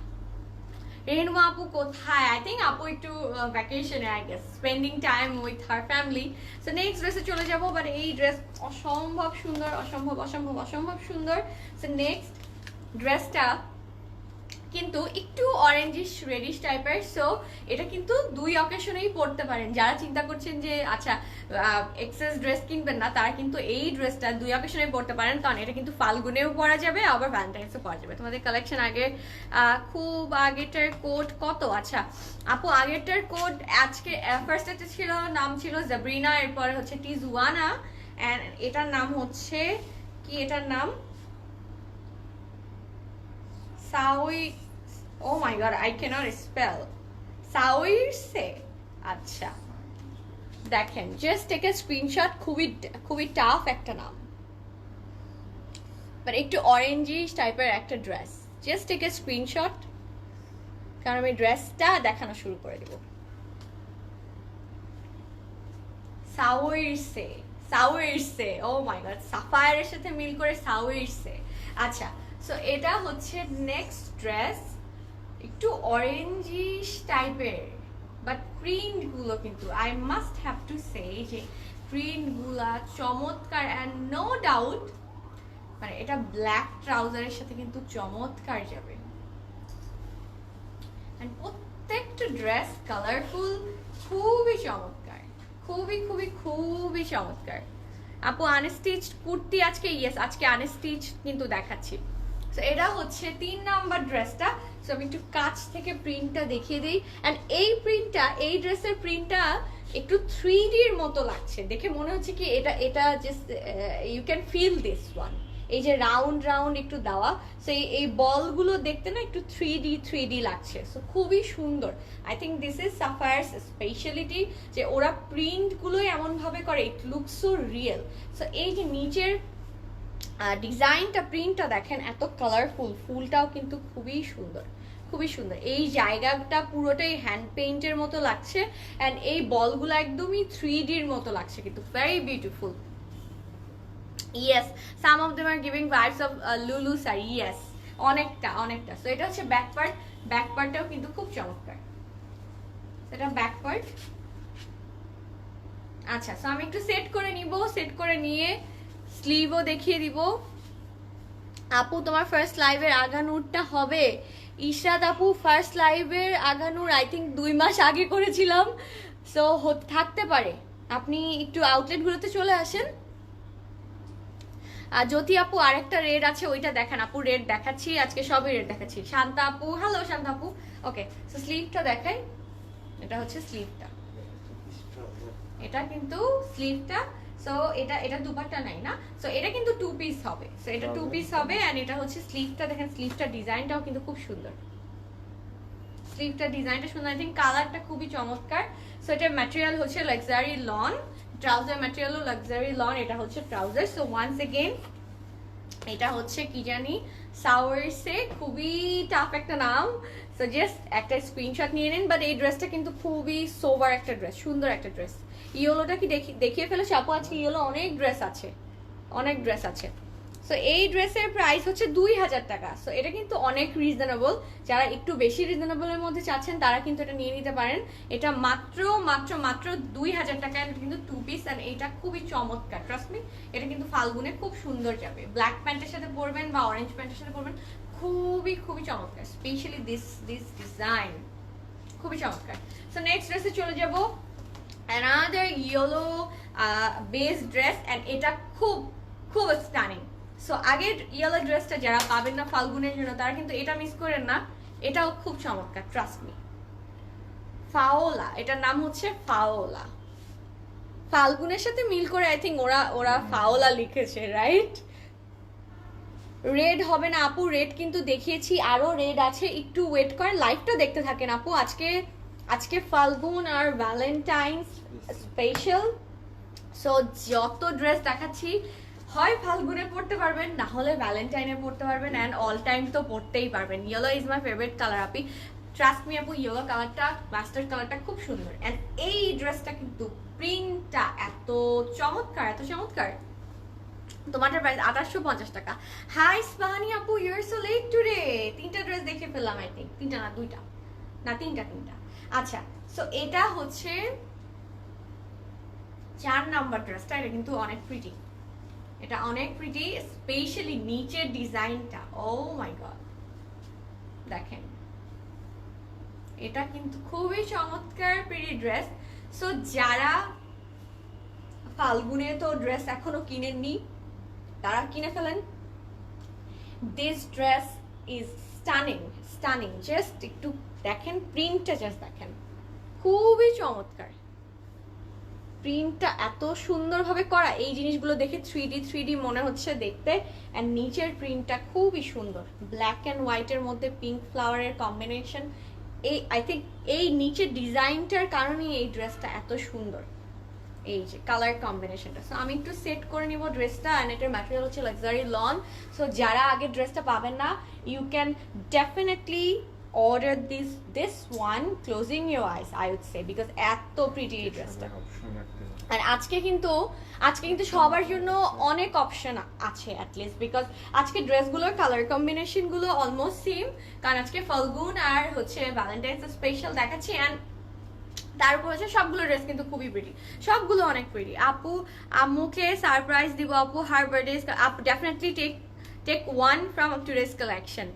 রেনুমা আপু কোথায়? আই থিঙ্ক আপু একটু ভ্যাকেশনে, I guess spending time with her family. So next ড্রেসে চলে যাবো, বাট এই ড্রেস অসম্ভব সুন্দর, অসম্ভব অসম্ভব অসম্ভব সুন্দর। সো নেক্সট ড্রেসটা কিন্তু একটু অরেঞ্জিশ রেডিশ টাইপের। সো এটা কিন্তু দুই অকেশনেই পরতে পারেন, যারা চিন্তা করছেন যে আচ্ছা এক্সেস ড্রেস কিনবেন না, তারা কিন্তু এই ড্রেসটা দুই অকেশনেই পরতে পারেন, কারণ এটা কিন্তু ফাল্গুনেও পরা যাবে, আবার ভ্যালেন্টাইন্সও পরা যাবে। তোমাদের কালেকশন আগে খুব আগেরটার কোড কত? আচ্ছা আপু আগেরটার কোড আজকে ফার্স্ট একটা ছিল, নাম ছিল জাবরিনা, এরপরে হচ্ছে টিজওয়ানা, অ্যান্ড এটার নাম হচ্ছে কি, এটার নাম সাউই, ও my god I cannot spell, সাউইরসে। আচ্ছা দেখেন, জাস্ট টেক এ স্ক্রিনশট, খুবই খুবই টাফ একটা নাম, বাট একটু অরেঞ্জিশ টাইপের একটা dress. Just take a screenshot, কারণ আমি ড্রেসটা দেখানো শুরু করে দেব। সাউইরসে, সাউইরসে, ও মাই গড, সাফায়ারের সাথে মিল করে সাউইরসে। আচ্ছা সো এটা হচ্ছে নেক্সট ড্রেস, একটু অরেঞ্জিশ টাইপের, বাট প্রিন্ট গুলো কিন্তু I must have to say যে প্রিন্ট গুলা চমৎকার। অ্যান্ড নো ডাউট মানে এটা ব্ল্যাক ট্রাউজারের সাথে কিন্তু চমৎকার যাবে। অ্যান্ড প্রত্যেকটা ড্রেস কালারফুল, খুবই চমৎকার, খুবই খুবই খুবই চমৎকার। আপু আনস্টিচ কুর্তি আজকে, ইয়েস আজকে আনস্টিচ কিন্তু দেখাচ্ছি। সো এটা হচ্ছে 3 নাম্বার ড্রেসটা। সো আমি একটু কাছ থেকে প্রিন্টটা দেখিয়ে দিই। অ্যান্ড এই প্রিন্টটা, এই ড্রেসের প্রিন্টটা একটু 3D এর মতো লাগছে, দেখে মনে হচ্ছে কি এটা just you can feel this one, এই যে রাউন্ড রাউন্ড একটু দেওয়া, সো এই বলগুলো দেখতে না একটু 3D লাগছে। সো খুবই সুন্দর। I think this is Sapphire's speciality, যে ওরা প্রিন্টগুলোই এমনভাবে করে, it looks so real. So এই যে নিচের ডিজাইনটা, প্রিন্টটা দেখেন এত কালারফুল, ফুলটাও কিন্তু খুবই সুন্দর, খুবই সুন্দর। এই জায়গাটা পুরোটাই হ্যান্ড পেইন্টের মতো লাগছে, অ্যান্ড এই বলগুলো একদমই 3Dর মতো লাগছে, কিন্তু very beautiful. Yes, some of them are giving vibes of লুলু শাড়ি, ইয়েস অনেকটা অনেকটা। সো এটা হচ্ছে ব্যাক পার্ট, ব্যাক পার্টটাও কিন্তু খুব চমৎকার, এটা ব্যাক পার্ট। আচ্ছা সো আমি একটু সেট করে নিব, সেট করে নিয়ে স্লিভও দেখিয়ে দিব। আপু তোমার ফার্স্ট লাইভের আগানুরটা হবে? ইশরাত আপু ফার্স্ট লাইভের আগানুর আই থিঙ্ক 2 মাস আগে করেছিলাম, সো থাকতে পারে। আপনি একটু আউটলেটগুলোতে চলে আসেন। জ্যোতি আপু আরেকটা রেড আছে, ওইটা দেখেন আপু। রেড দেখাচ্ছি আজকে, সবই রেড দেখাচ্ছি। শান্তা আপু, হ্যালো শান্তা আপু। ওকে, সো স্লিভটা দেখাই। এটা হচ্ছে স্লিভটা, এটা কিন্তু স্লিভটা। সো এটা দুপাট্টা নাই না, সো এটা কিন্তু 2 পিস হবে। সো এটা 2 পিস হবে এন্ড এটা হচ্ছে স্লিভটা। দেখেন স্লিভটা ডিজাইনটাও কিন্তু খুব সুন্দর, স্লিভটা ডিজাইনটা সুন্দর। আই থিংক কালারটা খুবই চমৎকার। সো এটার ম্যাটেরিয়াল হচ্ছে লাক্সারি লন, ট্রাউজার ম্যাটেরিয়ালও লাক্সারি লন। এটা হচ্ছে ট্রাউজার। সো ওয়ান্স এগেইন এটা হচ্ছে কি জানি সাওয়ারসে, খুবই টাফ একটা নাম। সো জাস্ট একটা স্ক্রিনশট নিয়ে নিন। বাট এই ড্রেসটা কিন্তু খুবই সোবার একটা ড্রেস, সুন্দর একটা ড্রেস। ইয়েলোটা কি দেখিয়ে ফেলেছে আপু? আজকে ইয়েলো অনেক ড্রেস আছে, অনেক ড্রেস আছে। সো এই ড্রেসের প্রাইস হচ্ছে 2000 টাকা। সো এটা কিন্তু অনেক রিজনেবল। যারা একটু বেশি রিজনেবলের মধ্যে চাচ্ছেন তারা কিন্তু এটা নিয়ে নিতে পারেন। এটা মাত্র মাত্র মাত্র 2000 টাকা। কিন্তু 2 পিস এন্ড এটা খুবই চমৎকার, ট্রাস্ট মি। এটা কিন্তু ফাল্গুনে খুব সুন্দর যাবে, ব্ল্যাক প্যান্টের সাথে পরবেন বা অরেঞ্জ প্যান্টের সাথে পরবেন, খুবই খুবই চমৎকার। স্পেশালি দিস ডিজাইন খুবই চমৎকার। সো নেক্সট ড্রেসে চলে যাব, another yellow base dress and এটা খুব খুব স্টানিং। সো আগের ইয়েলো ড্রেসটা যারা পাবেন না ফাল্গুনের জন্য তারা কিন্তু এটা মিস করেন না, এটাও খুব চমৎকার, ট্রাস্ট মি। ফাওলা, এটার নাম হচ্ছে ফাওলা। ফাল্গুনের সাথে মিল করে আই থিঙ্ক ওরা ফাওলা লিখেছে, রাইট? রেড হবে না আপু, রেড কিন্তু দেখিয়েছি, আরো রেড আছে, একটু ওয়েট করেন, লাইভটা দেখতে থাকেন আপু। আজকে ফাল্গুন আর ভ্যালেন্টাইন্স স্পেশাল। সো যত ড্রেস দেখাচ্ছি হয় ফাল্গুনে পড়তে পারবেন, না হলে ভ্যালেন্টাইনে পড়তে পারবেন, অ্যান্ড অল টাইম তো পড়তেই পারবেন। Yellow is my favourite colour Api, trust me আপু। ইয়েলো কালারটা, মাস্টার্ড কালারটা খুব সুন্দর। অ্যান্ড এই ড্রেসটা কিন্তু প্রিন্টটা এত চমৎকার, এত চমৎকার। তোমাদের প্রাইস 2850 টাকা। হাই স্পানি আপু, you are so late today. 3টা ড্রেস দেখে ফেললাম আই থিঙ্ক, 3টা না 2টা না 3টা। আচ্ছা, সো এটা হচ্ছে 4 নাম্বার ড্রেসটা। এটা কিন্তু অনেক প্রিটি, এটা অনেক প্রিটি, স্পেশালি নিচের ডিজাইনটা, ও মাই গড দেখেন, এটা কিন্তু খুবই চমৎকার প্রিটি ড্রেস। সো যারা ফাল্গুনে তো ড্রেস এখনো কিনেননি তারা কিনে ফেলেন। This dress is stunning, stunning. Just একটু দেখেন প্রিন্টটা, জাস্ট দেখেন, খুবই চমৎকার। প্রিন্টটা এত সুন্দরভাবে করা, এই জিনিসগুলো দেখে 3D মনে হচ্ছে দেখতে। অ্যান্ড নিচের প্রিন্টটা খুবই সুন্দর, ব্ল্যাক অ্যান্ড হোয়াইটের মধ্যে পিঙ্ক ফ্লাওয়ারের কম্বিনেশন। এই আই থিঙ্ক এই নিচের ডিজাইনটার কারণেই এই ড্রেসটা এত সুন্দর, এই যে কালার কম্বিনেশনটা। সো আমি একটু সেট করে নিব ড্রেসটা। অ্যান্ড এটার ম্যাটেরিয়াল হচ্ছে লাক্সারি লন। সো যারা আগে ড্রেসটা পাবেন না, you can definitely order this one closing your eyes, I would say, because এত প্রিটি এই ড্রেসটা। আর আজকে কিন্তু সবার জন্য অনেক অপশন আছে অ্যাটলিস্ট, বিকজ আজকে ড্রেসগুলোর কালার কম্বিনেশনগুলো অলমোস্ট সেম, কারণ আজকে ফাল্গুন আর হচ্ছে ভ্যালেন্টাইন্স স্পেশাল দেখাচ্ছি। অ্যান্ড তার উপর হচ্ছে সবগুলো ড্রেস কিন্তু খুবই প্রিটি, সবগুলো অনেক প্রিটি। আপু আম্মুকে সারপ্রাইজ দিব আপু, হার বার্থডে। আপু definitely take one from today's collection.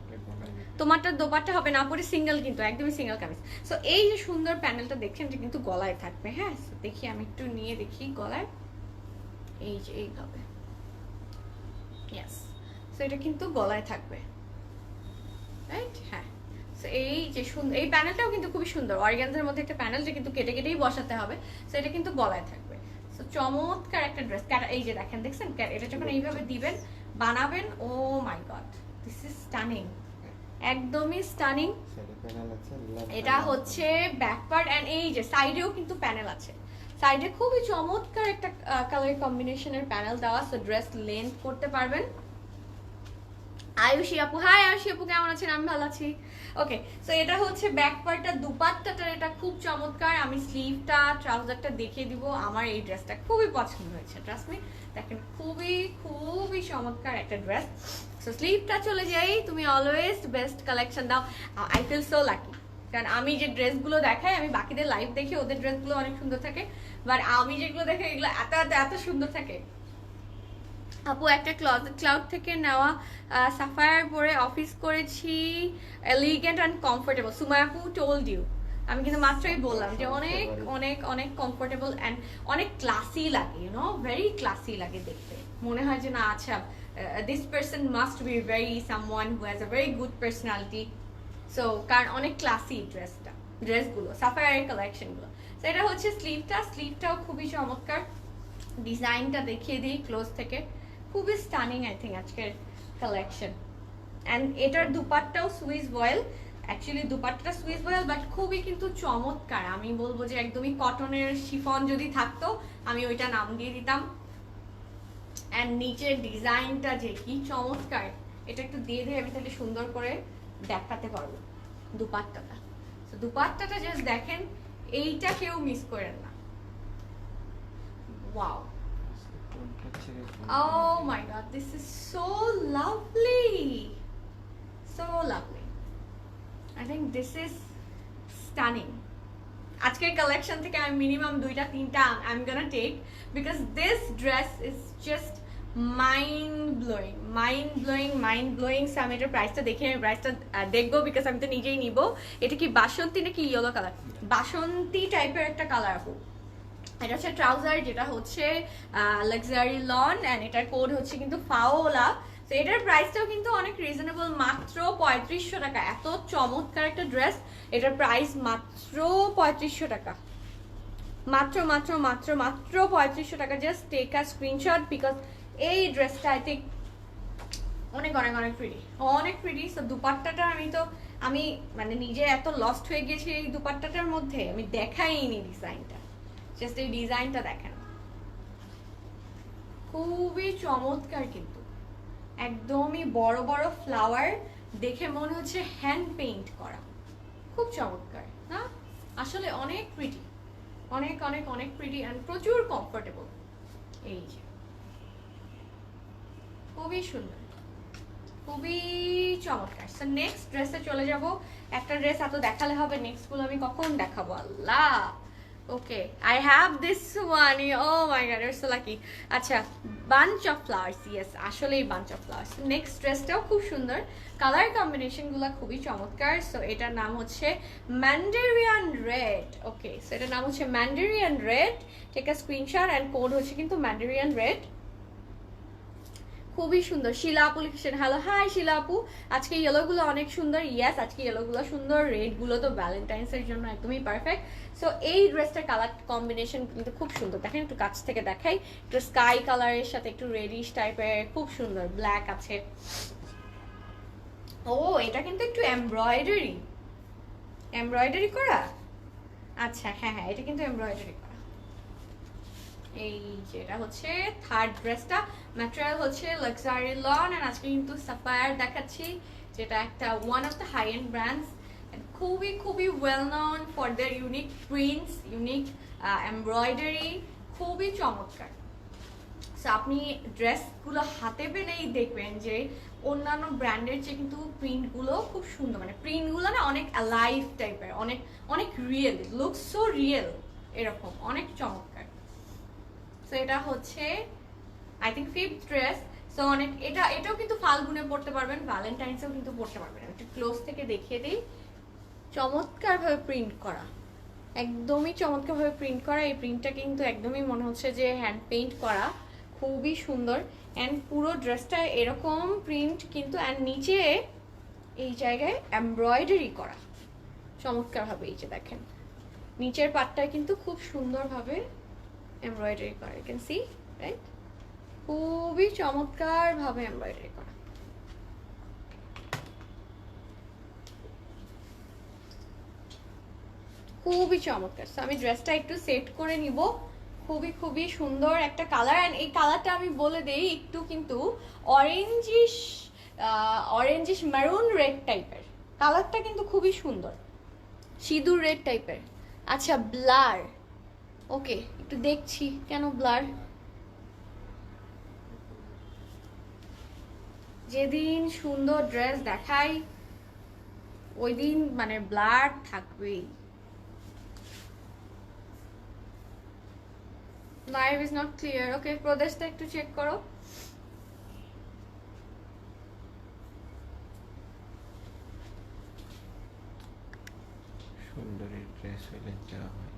তোমারটা দোপাট্টা হবে না পরে, সিঙ্গেল, কিন্তু একদমই সিঙ্গেল কামিজ। সো এই যে সুন্দর প্যানেলটা দেখছেন, এটা কিন্তু গলায় থাকবে। হ্যাঁ, দেখি আমি একটু নিয়ে দেখি গলায়, এই যে এইভাবে, ইয়েস। সো এটা কিন্তু গলায় থাকবে, রাইট? হ্যাঁ। সো এই যে সুন্দর এই প্যানেলটাও কিন্তু খুবই সুন্দর, অর্গানজার মধ্যে একটা প্যানেল, যে কিন্তু কেটে কেটেই বসাতে হবে। সো এটা কিন্তু গলায় থাকবে। সো চমৎকার একটা ড্রেস। এই যে দেখেন, দেখছেন এটা যখন এইভাবে দিবেন বানাবেন, ও my god, this is stunning, একদমই স্টানিং। এটা হচ্ছে ব্যাক পার্ট অ্যান্ড এই যে সাইডেও কিন্তু প্যানেল আছে, সাইডে খুবই চমৎকার একটা কালার কম্বিনেশনের প্যানেল দেওয়া। সো ড্রেস লেন্থ করতে পারবেন। আয়ুষী আপু, হাই আয়ুষী আপু, কেমন আছেন? আমি ভালো আছি। ওকে, সো এটা হচ্ছে ব্যাক পার্টটা, দুপাট্টাটা এটা খুব চমৎকার। আমি স্লিভটা, ট্রাউজারটা দেখিয়ে দিব। আমার এই ড্রেসটা খুবই পছন্দ হয়েছে, ট্রাস্ট মি। দেখেন খুবই খুবই চমৎকার একটা ড্রেস। সো স্লিভটা চলে যাই, তুমি অলওয়েজ বেস্ট কালেকশন দাও। আই ফিল সো লাকি, কারণ আমি যে ড্রেসগুলো দেখাই, আমি বাকিদের লাইভ দেখি, ওদের ড্রেসগুলো অনেক সুন্দর থাকে, বাট আমি যেগুলো দেখে এগুলো এত এত এত সুন্দর থাকে। আপু একটা ক্লাউড থেকে নেওয়া সাফায়ার পরে অফিস করেছি, এলিগেন্ট অ্যান্ড কমফোর্টেবল। সুমাই আপু টোল্ড ইউ, আমি কিন্তু মাত্রই বললাম যে অনেক অনেক অনেক কমফোর্টেবল অ্যান্ড অনেক ক্লাসি লাগে, ইউ নো, ভেরি ক্লাসি লাগে দেখতে। মনে হয় যে না আচ্ছা, this person must be very someone who has a very good personality. So কারণ অনেক ক্লাসি ড্রেসগুলো, সাফায়ারের কালেকশনগুলো। তো এটা হচ্ছে স্লিভটাও খুবই চমৎকার। ডিজাইনটা দেখিয়ে দিই ক্লোজ থেকে, খুবই স্টানিং আই থিঙ্ক আজকের কালেকশন। অ্যান্ড এটার দুপাট্টাও সুইস ভয়েল, অ্যাকচুয়ালি দুপাট্টাটা সুইস ভয়েল বাট খুবই কিন্তু চমৎকার। আমি বলবো যে একদমই কটনের শিফন যদি থাকতো আমি ওইটা নাম দিয়ে দিতাম। অ্যান্ড নিচের ডিজাইনটা যে কি চমৎকার, এটা একটু দিয়ে আমি তাহলে সুন্দর করে দেখাতে পারবো দুপাট্টাটা। তো দুপাট্টাটা জাস্ট দেখেন, এইটা কেউ মিস করেন না। Wow, oh my god, this is so lovely, so lovely. I think this is stunning. আজকের কালেকশন থেকে আমি minimum 2-3টা I'm gonna take because this dress is just mind blowing. So আমি এটার প্রাইসটা দেখে আমি প্রাইসটা দেখবো বিকজ আমি তো নিজেই নিব। এটা কি বাসন্তী নাকি ইয়েলো কালার? বাসন্তী টাইপের একটা কালার আপু। এটা হচ্ছে ট্রাউজার, যেটা হচ্ছে লাক্সারি লন, অ্যান্ড এটার কোড হচ্ছে কিন্তু ফাওলা। তো এটার প্রাইসটাও কিন্তু অনেক রিজনেবল, মাত্র 3500 টাকা। এত চমৎকার একটা ড্রেস, এটার প্রাইস মাত্র 3500 টাকা, মাত্র 3500 টাকা। Just take a screenshot because এই ড্রেসটা আই থিঙ্ক অনেক অনেক অনেক প্রিটি। সো দুপাট্টাটা আমি মানে নিজে এত লস্ট হয়ে গেছি এই দুপাট্টাটার মধ্যে, আমি দেখাইনি ডিজাইনটা। জাস্ট এই ডিজাইনটা দেখেন, খুবই চমৎকার কিন্তু একদমই বড় বড় ফ্লাওয়ার, দেখে মনে হচ্ছে হ্যান্ড পেইন্ট করা, খুব চমৎকার না? আসলে অনেক প্রিটি, অনেক অনেক অনেক প্রিটি অ্যান্ড প্রচুর কমফোর্টেবল। এই যে খুবই সুন্দর, খুবই চমৎকার। সো নেক্সট ড্রেসে চলে যাব। একটা ড্রেস এত দেখালে হবে, নেক্সট গুলো আমি কখন দেখাবো আল্লাহ। Okay, I have this one, oh my god, you are so lucky. আচ্ছা, বাঞ্চ অফ ফ্লাওয়ার্স, ইয়েস আসলেই বাঞ্চ অফ ফ্লাওয়ার্স। নেক্সট ড্রেসটাও খুব সুন্দর, কালার কম্বিনেশনগুলো খুবই চমৎকার। সো এটার নাম হচ্ছে ম্যান্ডারিয়ান রেড। ওকে, সো এটার নাম হচ্ছে mandarin red. Take a screenshot and code হচ্ছে কিন্তু ম্যান্ডারিয়ান রেড। খুবই সুন্দর। শিলা আপু লিখছেন হ্যালো, হাই শিলা আপু। আজকে ইয়েলো গুলো অনেক সুন্দর, ইয়েস আজকে ইয়েলো গুলো সুন্দর, রেড গুলো তো ভ্যালেন্টাইন্স এর জন্য একদমই পারফেক্ট। সো এই ড্রেসটার কালার কম্বিনেশন কিন্তু খুব সুন্দর, দেখেন একটু কাছ থেকে দেখাই। একটু স্কাই কালারের সাথে একটু রেডিশ টাইপের, খুব সুন্দর, ব্ল্যাক আছে। ও এটা কিন্তু একটু এমব্রয়ডারি করা। আচ্ছা হ্যাঁ, এটা কিন্তু এমব্রয়ডারি করা। এই যেটা হচ্ছে থার্ড ড্রেসটা, ম্যাটেরিয়াল হচ্ছে লাক্সারি লন, এন্ড আজকে কিন্তু সাফায়ার দেখাচ্ছি, যেটা একটা one of the high end brands, খুবই খুবই well known for their unique prints, unique embroidery, খুবই চমৎকার। সো আপনি ড্রেসগুলো হাতে পেলেই দেখবেন যে অন্যান্য ব্র্যান্ডের চেয়ে কিন্তু প্রিন্টগুলো খুব সুন্দর, মানে প্রিন্টগুলো না অনেক অ্যালাইভ টাইপের, অনেক অনেক রিয়েল, লুকস সো রিয়েল, এরকম অনেক চমৎকার। সো এটা হচ্ছে I think fifth dress. So অনেক এটাও কিন্তু ফাল্গুনে পড়তে পারবেন, ভ্যালেন্টাইন্সেও কিন্তু পড়তে পারবেন। একটু ক্লোজ থেকে দেখিয়ে দিই, চমৎকারভাবে প্রিন্ট করা, একদমই চমৎকারভাবে প্রিন্ট করা। এই প্রিন্টটা কিন্তু একদমই মনে হচ্ছে যে হ্যান্ড পেইন্ট করা, খুবই সুন্দর। অ্যান্ড পুরো ড্রেসটা এরকম প্রিন্ট কিন্তু, অ্যান্ড নিচে এই জায়গায় এমব্রয়ডারি করা চমৎকারভাবে। এই যে দেখেন নিচের পাটটায় কিন্তু খুব সুন্দরভাবে এমব্রয়ডারি করা, ইউ ক্যান সি রাইট, খুবই চমৎকার ভাবে এমব্রয়ডারি করা। খুবই চমৎকার। সো আমি ড্রেসটা একটু সেট করে নিব, খুবই খুবই সুন্দর একটা কালার। অ্যান্ড এই কালারটা আমি বলে দেই একটু কিন্তু অরেঞ্জিশ মেরুন রেড টাইপের কালারটা, কিন্তু খুবই সুন্দর, সিঁদুর রেড টাইপের। আচ্ছা ব্লার, ওকে একটু দেখছি কেন ব্লার। যেদিন সুন্দর ড্রেস দেখাই ওই দিন মানে ব্লার থাকবেই। Live is not clear. Okay প্রদেশটা একটু চেক করো। সুন্দরী ড্রেস হইলে যা হয়।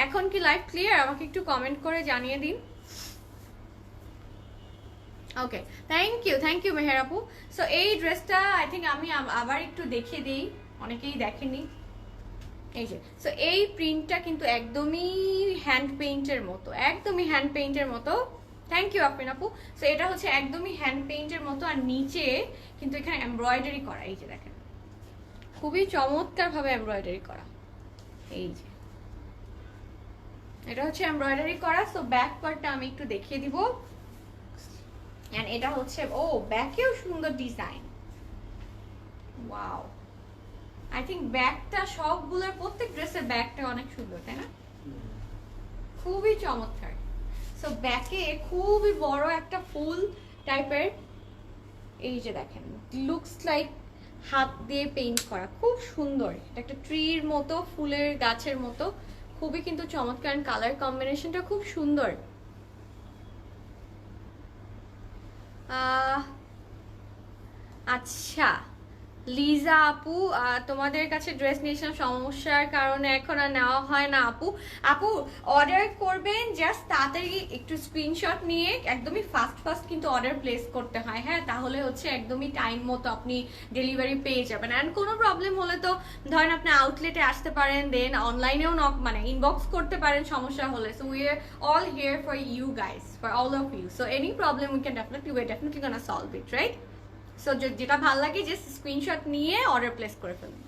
এখন কি লাইভ ক্লিয়ার? আমাকে একটু কমেন্ট করে জানিয়ে দিন। ওকে, থ্যাংক ইউ মেহের আপু। সো এই ড্রেসটা আই থিঙ্ক আমি আবার একটু দেখিয়ে দিই, অনেকেই দেখেনি। এই যে, সো এই প্রিন্টটা কিন্তু একদমই হ্যান্ড পেইন্টের মতো, একদমই হ্যান্ড পেইন্টের মতো। থ্যাংক ইউ আফরিন আপু। সো এটা হচ্ছে একদমই হ্যান্ড পেইন্টের মতো, আর নিচে কিন্তু এখানে এমব্রয়ডারি করা। এই যে দেখেন, খুবই চমৎকার ভাবে এমব্রয়ডারি করা। এই যে এটা হচ্ছে এমব্রয়ডারি করা। সো ব্যাক পার্টটা আমি একটু দেখিয়ে দিব। এন্ড এটা হচ্ছে, ও ব্যাকেও সুন্দর ডিজাইন। ওয়াও, আই থিঙ্ক ব্যাগটা সবগুলোর প্রত্যেক ড্রেসের ব্যাগটা অনেক সুন্দর, তাই না? খুবই চমৎকার। সো ব্যাকে খুবই বড় একটা ফুল টাইপের, এই যে দেখেন, লুকস লাইক হাত দিয়ে পেইন্ট করা, খুব সুন্দর। এটা একটা ট্রির মতো, ফুলের গাছের মতো, খুবই কিন্তু চমৎকার। কালার কম্বিনেশনটা খুব সুন্দর। আচ্ছা লিজা আপু, তোমাদের কাছে ড্রেস নিয়েছিলাম, সমস্যার কারণে এখন আর নেওয়া হয় না আপু। আপু অর্ডার করবেন, জাস্ট তাড়াতাড়ি একটু স্ক্রিনশট নিয়ে একদমই ফাস্ট কিন্তু অর্ডার প্লেস করতে হয়, হ্যাঁ, তাহলে হচ্ছে একদমই টাইম মতো আপনি ডেলিভারি পেয়ে যাবেন। অ্যান্ড কোনো প্রবলেম হলে তো ধরেন আপনি আউটলেটে আসতে পারেন, দেন অনলাইনেও মানে ইনবক্স করতে পারেন সমস্যা হলে। So we are all here for you guys, for all of you. So any problem we are definitely gonna solve it, right? So যেটা ভালো লাগে জাস্ট স্ক্রিনশট নিয়ে অর্ডার প্লেস করে ফেলুন।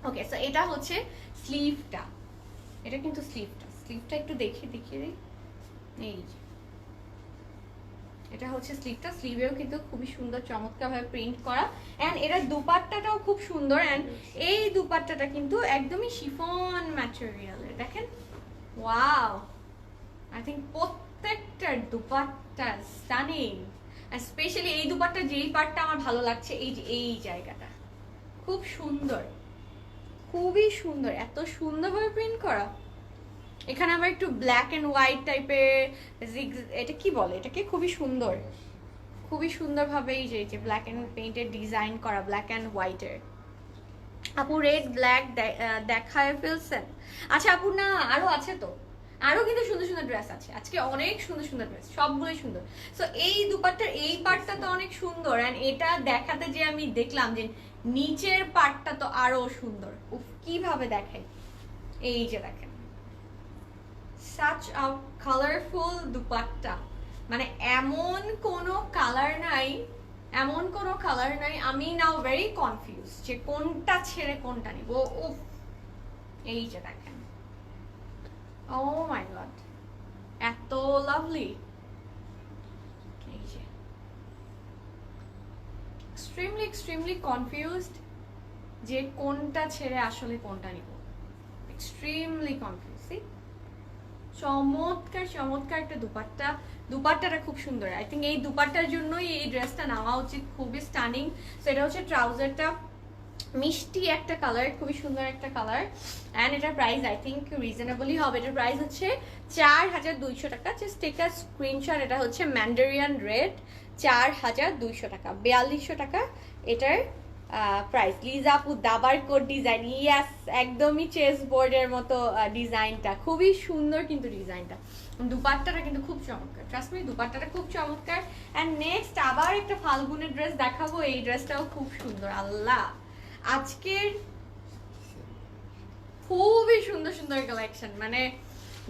ওকে, সো এটা হচ্ছে স্লিভটা। এটা কিন্তু স্লিভটা একটু দেখিয়ে দিই। এই যে এটা হচ্ছে স্লিভটা। স্লিভেও কিন্তু খুবই সুন্দর চমৎকার ভাবে প্রিন্ট করা। এন্ড এটার দুপাট্টাটাও খুব সুন্দর। এন্ড এই দুপাট্টাটা কিন্তু একদমই শিফন ম্যাটেরিয়ালের, দেখেন। ওয়াও, আই থিঙ্ক প্রত্যেকটার দুপাট্টা স্টানিং। স্পেশালি এই দুপাট্টা যেই পার্টটা আমার ভালো লাগছে, এই যে এই জায়গাটা খুব সুন্দর, খুবই সুন্দর, এত সুন্দরভাবে প্রিন্ট করা। এখানে আবার একটু ব্ল্যাক এন্ড হোয়াইট টাইপের, এটা কি বলে এটাকে, খুবই সুন্দর, খুবই সুন্দরভাবে এই যে ব্ল্যাক এন্ড পেইন্টের ডিজাইন করা, ব্ল্যাক এন্ড হোয়াইটের। আপু রেড ব্ল্যাক দেখায় ফেলছেন? আচ্ছা আপু, না আরো আছে তো, আরো কিন্তু সুন্দর ড্রেস আছে আজকে, অনেক সুন্দর ড্রেস, সবগুলোই সুন্দর। সো এই দুপাট্টার এই পার্টটা তো অনেক সুন্দর। এন্ড এটা দেখাতে যে আমি দেখলাম যে নিচের পার্টটা তো আরো সুন্দর। উফ, কিভাবে দেখাই, এই যে দেখেন, সাচ আ কালারফুল দুপাট্টা। মানে এমন কোনো কালার নাই, আমি নাও ভেরি কনফিউজ যে কোনটা ছেড়ে কোনটা নিব। উফ, এই যে দেখেন, ও মাই গড, এত লাভলি। এই যে এক্সট্রিমলি কনফিউজড যে কোনটা ছেড়ে আসলে কোনটা নিব। Extremely confuse. চমৎকার একটা দুপাট্টাটা খুব সুন্দর। আই থিঙ্ক এই দুপাট্টার জন্যই এই ড্রেসটা নেওয়া উচিত, খুবই স্টানিং। সেটা হচ্ছে ট্রাউজারটা মিষ্টি একটা কালার, খুবই সুন্দর একটা কালার। অ্যান্ড এটার প্রাইস আই থিঙ্ক রিজনেবলই হবে। এটার প্রাইস হচ্ছে 4200 টাকা। Just take a screenshot. এটা হচ্ছে ম্যান্ডারিয়ান রেড, 4200 টাকা, 4200 টাকা এটার প্রাইস। লিজা আপু দাবার কোড ডিজাইন, ইয়াস, একদমই চেস বোর্ডের মতো ডিজাইনটা, খুবই সুন্দর কিন্তু ডিজাইনটা। দুপাট্টাটা কিন্তু খুব চমৎকার, ট্রাস্ট মি, দুপাট্টাটা খুব চমৎকার। অ্যান্ড নেক্সট আবার একটা ফাল্গুনের ড্রেস দেখাবো। এই ড্রেসটাও খুব সুন্দর। আল্লাহ, আজকের খুবই সুন্দর কালেকশন। মানে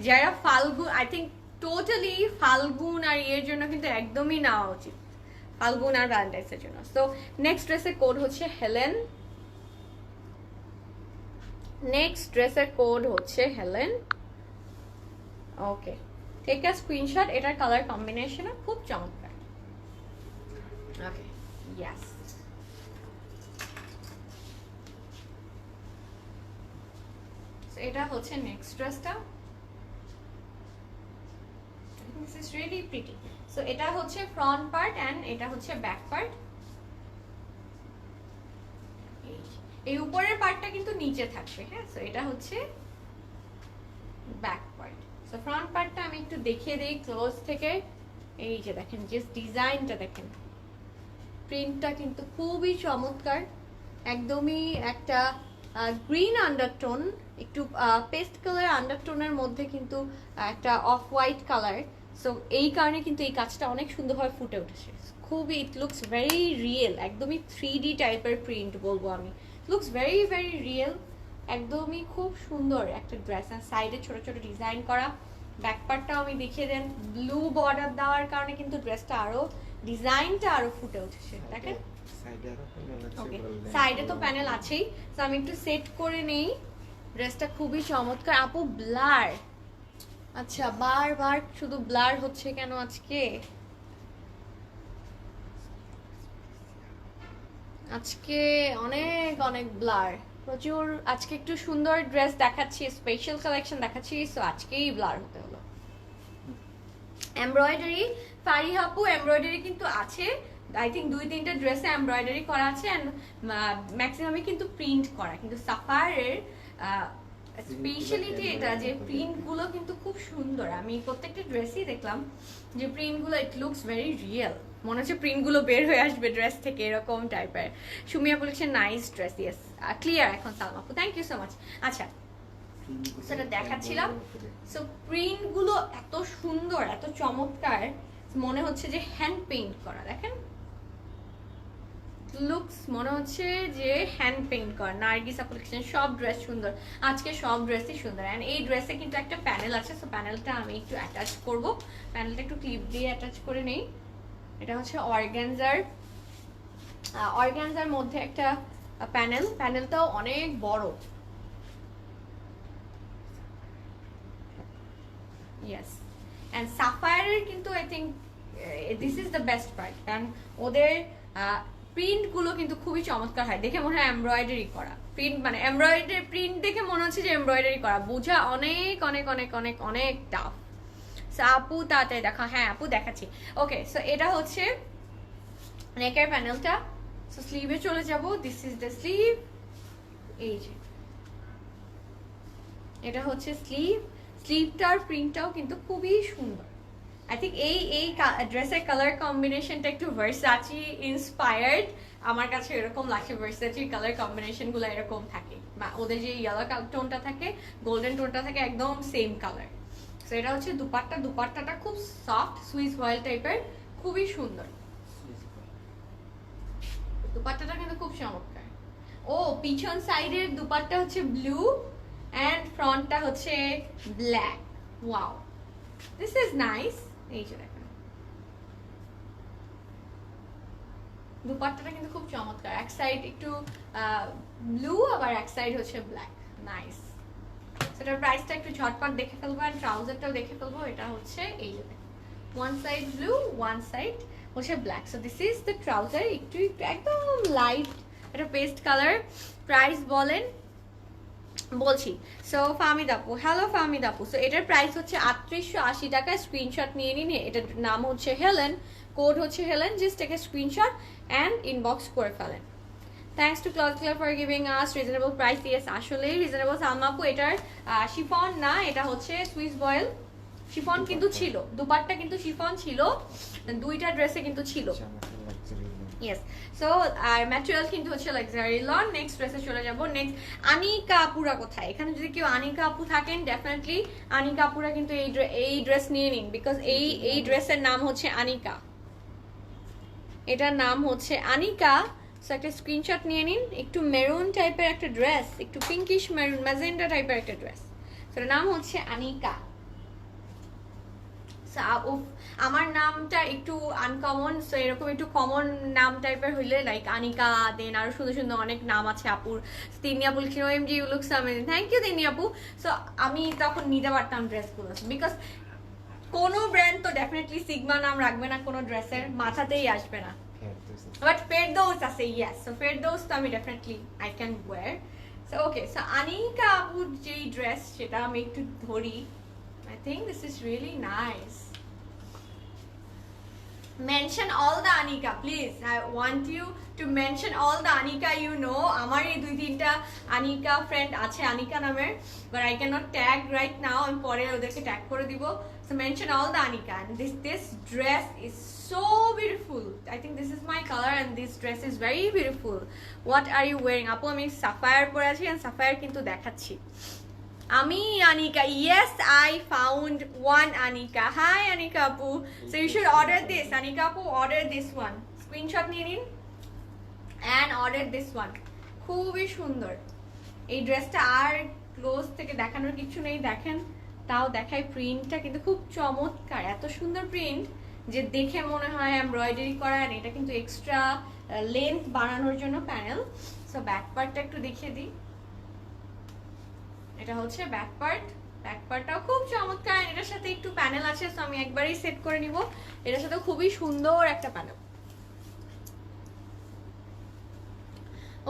যারা ফাল্গুন, আই থিঙ্ক টোটালি ফাল্গুন আর এর জন্য কিন্তু একদমই নেওয়া উচিত, ফাল্গুন আর ভ্যালেন্টাইন্সের জন্য। সো নেক্সট ড্রেসের কোড হচ্ছে Helen. Okay, take a screenshot. এটার কালার কম্বিনেশনও খুব চমৎকার। ওকে, ইয়েস, এটা হচ্ছে নেক্সট ড্রেসটা। This is really pretty. So এটা হচ্ছে ফ্রন্ট পার্ট এন্ড এটা হচ্ছে ব্যাক পার্ট। এই উপরের পার্টটা কিন্তু নিচে থাকবে, হ্যাঁ। সো এটা হচ্ছে ব্যাক পার্ট। সো ফ্রন্ট পার্টটা আমি একটু দেখিয়ে দিই ক্লোজ থেকে। এই যে দেখেন, জাস্ট ডিজাইনটা দেখেন, প্রিন্টটা কিন্তু খুবই চমৎকার, একদমই একটা গ্রিন আন্ডারটোন, একটু পেস্ট কালার আন্ডারটোনের মধ্যে কিন্তু একটা অফ হোয়াইট কালার। সো এই কারণে কিন্তু এই কাজটা অনেক সুন্দরভাবে ফুটে উঠেছে। খুবই ইট লুকস ভেরি রিয়েল, একদমই 3D টাইপের প্রিন্ট বলবো আমি। লুকস ভেরি ভেরি রিয়েল, একদমই খুব সুন্দর একটা ড্রেস। আর সাইডে ছোট ছোট ডিজাইন করা, ব্যাকপার্টটাও আমি দেখিয়ে দেন। ব্লু বর্ডার দেওয়ার কারণে কিন্তু ড্রেসটা আরো ডিজাইনটা আরো ফুটে উঠেছে, দেখেন। ওকে, সাইডে তো প্যানেল আছেই, তো আমি একটু সেট করে নেই। ড্রেসটা খুবই চমৎকার। আপু ব্লার, আচ্ছা বারবার শুধু ব্লার হচ্ছে কেন আজকে? আজকে অনেক অনেক ব্লার, প্রচুর। আজকে একটু সুন্দর ড্রেস দেখাচ্ছি, স্পেশাল কালেকশন দেখাচ্ছি, সো আজকেই ব্লার হতে হলো। এমব্রয়ডারি, ফারিহা আপু এমব্রয়ডারি কিন্তু আছে, আই থিঙ্ক 2-3টা ড্রেসে এমব্রয়ডারি করা আছে, অ্যান্ড ম্যাক্সিমামই কিন্তু প্রিন্ট করা। কিন্তু সাফারের স্পেশালিটি এটা যে প্রিন্টগুলো কিন্তু খুব সুন্দর। আমি প্রত্যেকটা ড্রেসই দেখলাম যে প্রিন্টগুলো, ইট লুকস ভেরি রিয়েল, মনে হচ্ছে প্রিন্টগুলো বের হয়ে আসবে ড্রেস থেকে, এরকম টাইপের। সুমিয়া বলেছে নাইস ড্রেস, ইয়েস ক্লিয়ার এখন সালমা আপু, থ্যাংক ইউ সো মাচ। আচ্ছা, সেটা দেখাচ্ছিলাম। সো প্রিন্টগুলো এত সুন্দর, এত চমৎকার, মনে হচ্ছে যে হ্যান্ড পেইন্ট করা। দেখেন লুকস মনে হচ্ছে যে হ্যান্ড পেইন্ট করা। নার্গিস কালেকশন সব ড্রেস সুন্দর, আজকে সব ড্রেসই সুন্দর। অ্যান্ড এই ড্রেসে কিন্তু একটা প্যানেল আছে, সো প্যানেলটা আমি একটু অ্যাটাচ করব। প্যানেলটা একটু ক্লিপ দিয়ে অ্যাটাচ করে নেই। এটা হচ্ছে অর্গানজার মধ্যে একটা প্যানেল, প্যানেলটাও অনেক বড়। ইয়েস, অ্যান্ড সাফায়ারের কিন্তু I think this is the best part, কারণ ওদের প্রিন্টগুলো কিন্তু খুবই চমৎকার হয়। দেখে মনে হয় এমব্রয়ডারি করা প্রিন্ট, মানে এমব্রয়ডারি প্রিন্ট দেখে মনে হচ্ছে যে এমব্রয়ডারি করা, বোঝা অনেক অনেক অনেক অনেক অনেক টাফ। সো আপু তাড়াতাড়ি দেখা, হ্যাঁ আপু দেখাচ্ছি। ওকে, সো এটা হচ্ছে নেকের প্যানেলটা। সো স্লিভে চলে যাব, দিস ইজ দ্য স্লিভ। এই যে এটা হচ্ছে স্লিভ, স্লিভটার প্রিন্টটাও কিন্তু খুবই সুন্দর। আই থিঙ্ক এই ড্রেসের কালার কম্বিনেশনটা একটু ভার্সাচি ইন্সপায়ার্ড, আমার কাছে এরকম লাগছে। ভার্সাচির কালার কম্বিনেশনগুলো এরকম থাকে, বা ওদের যে ইয়েলো টোনটা থাকে, গোল্ডেন টোনটা থাকে, একদম সেম কালার। সো এটা হচ্ছে দুপাট্টা, দুপাট্টাটা খুব সফট সুইস ভয়েল টাইপের, খুবই সুন্দর। দুপাট্টাটা কিন্তু খুব চমৎকার। ও পিছন সাইডের দুপাট্টা হচ্ছে ব্লু এন্ড ফ্রন্টটা হচ্ছে black. Wow, this is nice. এই যে দেখেন দুপাট্টাটা কিন্তু খুব চমৎকার, এক সাইড একটু ব্লু, আবার এক সাইড হচ্ছে ব্ল্যাক। নাইস। সেটার প্রাইসটা একটু ঝটপট দেখে ফেলবো, এন্ড ট্রাউজারটাও দেখে ফেলবো। এটা হচ্ছে এই যে one side blue, one side হচ্ছে black. So this is the trouser, একটু একটু একদম লাইট এটা পেস্ট কালার। প্রাইস বলেন, বলছি। সো ফাহমিদ আপু, হ্যালো ফাহমিদ আপু। সো এটার প্রাইস হচ্ছে 3880 টাকা। স্ক্রিনশট নিয়ে নিন। এটার নাম হচ্ছে হেলেন, কোড হচ্ছে হেলেন। জাস্ট একটা স্ক্রিনশট অ্যান্ড ইনবক্স করে ফেলেন। Thanks to cloth club for giving us reasonable price. Yes, আসলেই রিজনেবল। সালমা আপু এটার শিফন না, এটা হচ্ছে সুইস বয়েল। শিফন কিন্তু ছিল, দুপাট্টা কিন্তু শিফন ছিল, দুইটা ড্রেসে কিন্তু ছিল। ইয়েস, সো আর ম্যাটেরিয়াল কিন্তু হচ্ছে লাক্সারি লন। নেক্সট ড্রেসে চলে যাব। নেক্সট আনিকা আপুরা কোথায়? এখানে যদি কেউ আনিকা আপু থাকেন, ডেফিনেটলি আনিকা আপুরা কিন্তু এই ড্রেস নিয়ে নিন, বিকজ এই ড্রেসের নাম হচ্ছে আনিকা, এটার নাম হচ্ছে আনিকা। সো একটা স্ক্রিনশট নিয়ে নিন। একটু মেরুন টাইপের একটা ড্রেস, একটু পিঙ্কিশ মেরুন ম্যাজেন্ডা টাইপের একটা ড্রেস, সেটার নাম হচ্ছে আনিকা। আমার নামটা একটু আনকমন, সো এরকম একটু কমন নাম টাইপের হইলে লাইক আনিকা, দেন আরো সুন্দর সুন্দর অনেক নাম আছে আপুর। তিন্নি আপু লিখছিল OMG you looks amazing. Thank you Tinni আপু। সো আমি তখন নিতে পারতাম ড্রেসগুলো, বিকজ কোনো ব্র্যান্ড তো ডেফিনেটলি সিগমা নাম রাখবে না কোনো ড্রেসের, মাথাতেই আসবে না। বাট ফেরদৌস আছে, ইয়েস। সো ফেরদৌস তো আমি definitely I can wear. So okay, so Anika আপুর যেই ড্রেস সেটা আমি একটু ধরি। I think this is really nice. Mention all the Anika, please. I want you to mention all the Anika you know. আমার এই 2-3টা Anika friend আছে Anika নামের, but I cannot tag right now. আমি পরে ওদেরকে ট্যাগ করে দিব। So mention all the Anika. And this dress is so beautiful. I think this is my color and this dress is very beautiful. What are you wearing? আপু আমি Sapphire পরে আছি and Sapphire কিন্তু দেখাচ্ছি। আমি Anika. Yes, I found one Anika. Hi Anika Apu. So you should order this. Anika Apu, order this one. Screenshot নিয়ে নিন and order this one. খুবই সুন্দর এই ড্রেসটা। আর ক্লোজ থেকে দেখানোর কিছু নেই, দেখেন তাও দেখাই। প্রিন্টটা কিন্তু খুব চমৎকার, এত সুন্দর প্রিন্ট যে দেখে মনে হয় এমব্রয়ডারি করা। আর এটা কিন্তু এক্সট্রা লেন্থ বাড়ানোর জন্য প্যানেল। সো ব্যাক পার্টটা একটু দেখিয়ে দিই। এটা হচ্ছে ব্যাক পার্ট। ব্যাক পার্টটাও খুব চমৎকার, এটার সাথে একটু প্যানেল আছে। সো আমি একবারই সেট করে নিব। এটার সাথে খুবই সুন্দর একটা প্যানেল।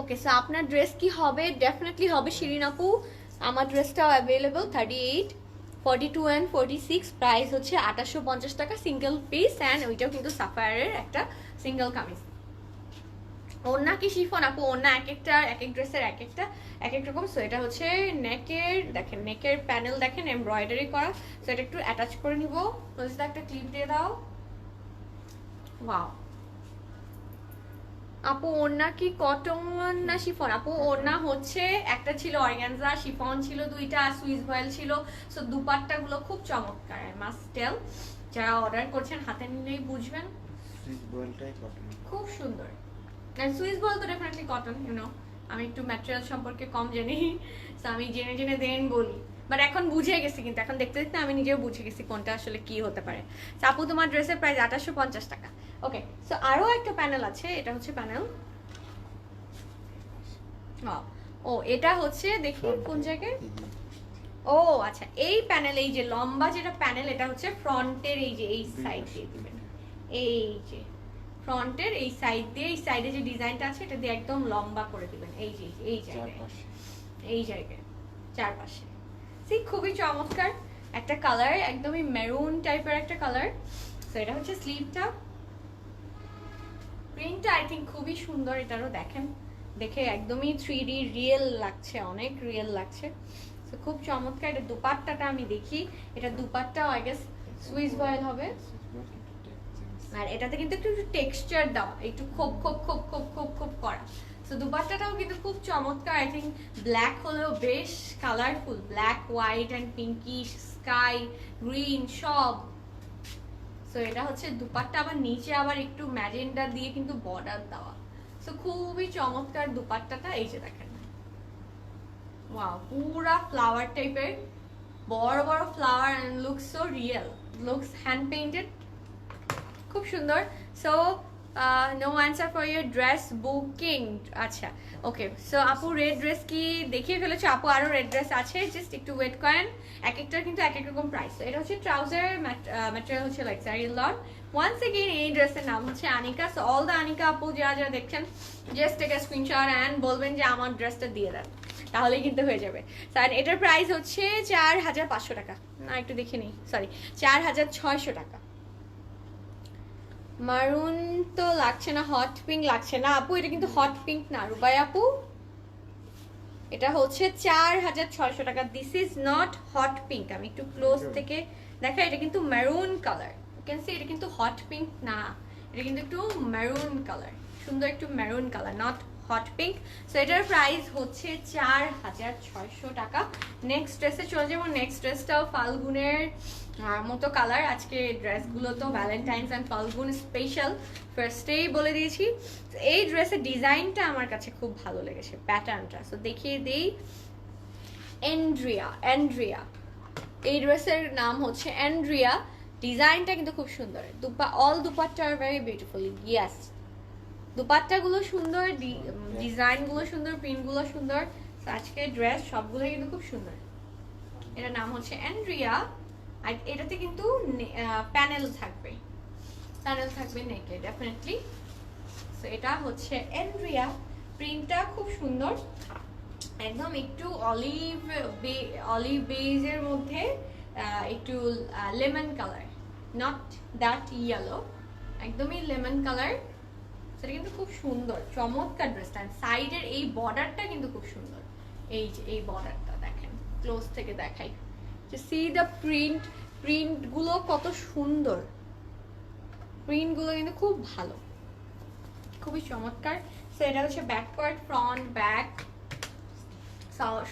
ওকে, সো আপনার ড্রেস কি হবে? ডেফিনেটলি হবে শিরিন আপু। আমার ড্রেসটাও অ্যাভেলেবল 38, 42 and 46। প্রাইস হচ্ছে 2850 টাকা সিঙ্গেল পিস। অ্যান্ড ওইটাও কিন্তু সাফায়ারের একটা সিঙ্গেল কামিজ। ওড়না কি শিফন আপু? ওড়না এক একটা এক এক ড্রেসের এক এক রকম। সো এটা হচ্ছে নেকের, দেখেন নেকের প্যানেল দেখেন এমব্রয়ডারি করা। সো এটা একটু অ্যাটাচ করে নিব। রোজিদা একটা ক্লিপ দিয়ে দাও। ওয়াও আপু, ওড়না কি কটন না শিফন? আপু ওড়না হচ্ছে একটা ছিল অর্গানজা, শিফন ছিল দুইটা, সুইস ভয়েল ছিল। সো দুপাট্টা গুলো খুব চমৎকার। আই মাস্ট টেল, যারা অর্ডার করছেন হাতে নিলেই বুঝবেন সুইচ বলটাই কটন, খুব সুন্দর। আর সুইস বল তো ডেফিনেটলি কটন, ইউ নো। আমি একটু ম্যাটেরিয়াল সম্পর্কে কম জানি, সো আমি জেনে জেনে দেন বলি। বাট এখন বুঝে গেছি, কিন্তু এখন দেখতে দেখতে আমি নিজেও বুঝে গেছি কোনটা আসলে কি হতে পারে। আপু তোমার ড্রেসের প্রাইস 2850 টাকা। ওকে, সো আরো একটা প্যানেল আছে। এটা হচ্ছে প্যানেল। ও এটা হচ্ছে দেখি কোন জায়গায়। ও আচ্ছা, এই প্যানেল, এই যে লম্বা যেটা প্যানেল, এটা হচ্ছে ফ্রন্টের এই যে এই সাইড দিয়ে দিবেন। এই যে ফ্রন্টের এই সাইড দিয়ে, এই সাইডে যে ডিজাইনটা আছে এটা দিয়ে একদম লম্বা করে দিবেন। এই যে এই জায়গায়, এই জায়গায় চারপাশে। খুবই চমৎকার একটা কালার, একদমই মেরুন টাইপের একটা কালার। সো এটা হচ্ছে স্লিভটা। প্রিন্টটা আই থিঙ্ক খুবই সুন্দর। এটারও দেখেন, দেখে একদমই 3D রিয়েল লাগছে, অনেক রিয়েল লাগছে। সো খুব চমৎকার। এটা দুপাট্টাটা আমি দেখি, এটা দুপাট্টাও আই গেস সুইস ভয়েল হবে। আর এটাতে কিন্তু একটু টেক্সচার দাও, একটু খোপ খোপ খোপ খোপ খোপ খোপ করা। সো দুপাট্টাটাও কিন্তু খুব চমৎকার। আই থিঙ্ক ব্ল্যাক হলেও বেশ colourful, black, white and pinkish, sky, green সব। সো এটা হচ্ছে দুপাট্টা, আবার নিচে আবার একটু ম্যাজেন্ডা দিয়ে কিন্তু বর্ডার দেওয়া। সো খুবই চমৎকার দুপাট্টাটা। এই যে দেখেন, ওয়াও, পুরা ফ্লাওয়ার টাইপের, বড় বড় flower and looks so real, looks hand painted, খুব সুন্দর। So no answer for your dress booking. আচ্ছা, ওকে। সো আপু রেড ড্রেস কি দেখিয়ে ফেলেছো? আপু আরো রেড ড্রেস আছে, জাস্ট একটু ওয়েট করেন। এক একটার কিন্তু এক এক রকম প্রাইস। এটা হচ্ছে ট্রাউজার, ম্যাটেরিয়াল হচ্ছে like sorry lawn. Once again এই ড্রেসের নাম হচ্ছে Anika. So all the Anika আপু যারা যারা দেখছেন, just take a screenshot and বলবেন যে আমার ড্রেসটা দিয়ে দেন, তাহলেই কিন্তু হয়ে যাবে। স্যার এটার প্রাইস হচ্ছে 4500 টাকা। না একটু দেখে নিই, সরি 4600 টাকা। মারুন তো লাগছে না, হট পিঙ্ক লাগছে না আপু। এটা কিন্তু হট পিঙ্ক না রুবাই আপু, এটা হচ্ছে 4600 টাকা। This is not hot pink. আমি একটু ক্লোজ থেকে দেখা, এটা কিন্তু maroon colour. You can see, এটা কিন্তু হট পিঙ্ক না, এটা কিন্তু একটু মেরুন কালার, সুন্দর একটু maroon colour, not hot pink. So এটার প্রাইস হচ্ছে 4600 টাকা। নেক্সট ড্রেসে চলে যাবো। নেক্সট ড্রেসটাও ফাল্গুনের মতো কালার। আজকে ড্রেসগুলো তো ভ্যালেন্টাইন্স অ্যান্ড ফাল্গুন স্পেশাল, ফার্স্টেই বলে দিয়েছি। এই ড্রেসের ডিজাইনটা আমার কাছে খুব ভালো লেগেছে, প্যাটার্নটা। সো দেখিয়ে দিই, অ্যান্ড্রিয়া, এই ড্রেসের নাম হচ্ছে অ্যান্ড্রিয়া। ডিজাইনটা কিন্তু খুব সুন্দর। All dupatta are very beautiful. Yes, দুপাট্টাগুলো সুন্দর, ডিজাইনগুলো সুন্দর, প্রিন্টগুলো সুন্দর। আজকে ড্রেস সবগুলো কিন্তু খুব সুন্দর। এটার নাম হচ্ছে অ্যান্ড্রিয়া। আর এটাতে কিন্তু প্যানেল থাকবে নেকে ডেফিনেটলি। সো এটা হচ্ছে অ্যান্ড্রিয়া। প্রিন্টটা খুব সুন্দর, একদম একটু অলিভ বেজের মধ্যে একটু lemon colour, not that yellow, একদমই লেমন কালার। সেটা কিন্তু খুব সুন্দর, চমৎকার ড্রেসটা। সাইডের এই বর্ডারটা কিন্তু খুব সুন্দর। এই যে এই বর্ডারটা দেখেন, ক্লোজ থেকে দেখাই, সি দ্য প্রিন্টগুলো কত সুন্দর, প্রিন্টগুলো কিন্তু খুব ভালো, খুবই চমৎকার। সো এটা হচ্ছে ব্যাক পার্ট, ফ্রন্ট ব্যাক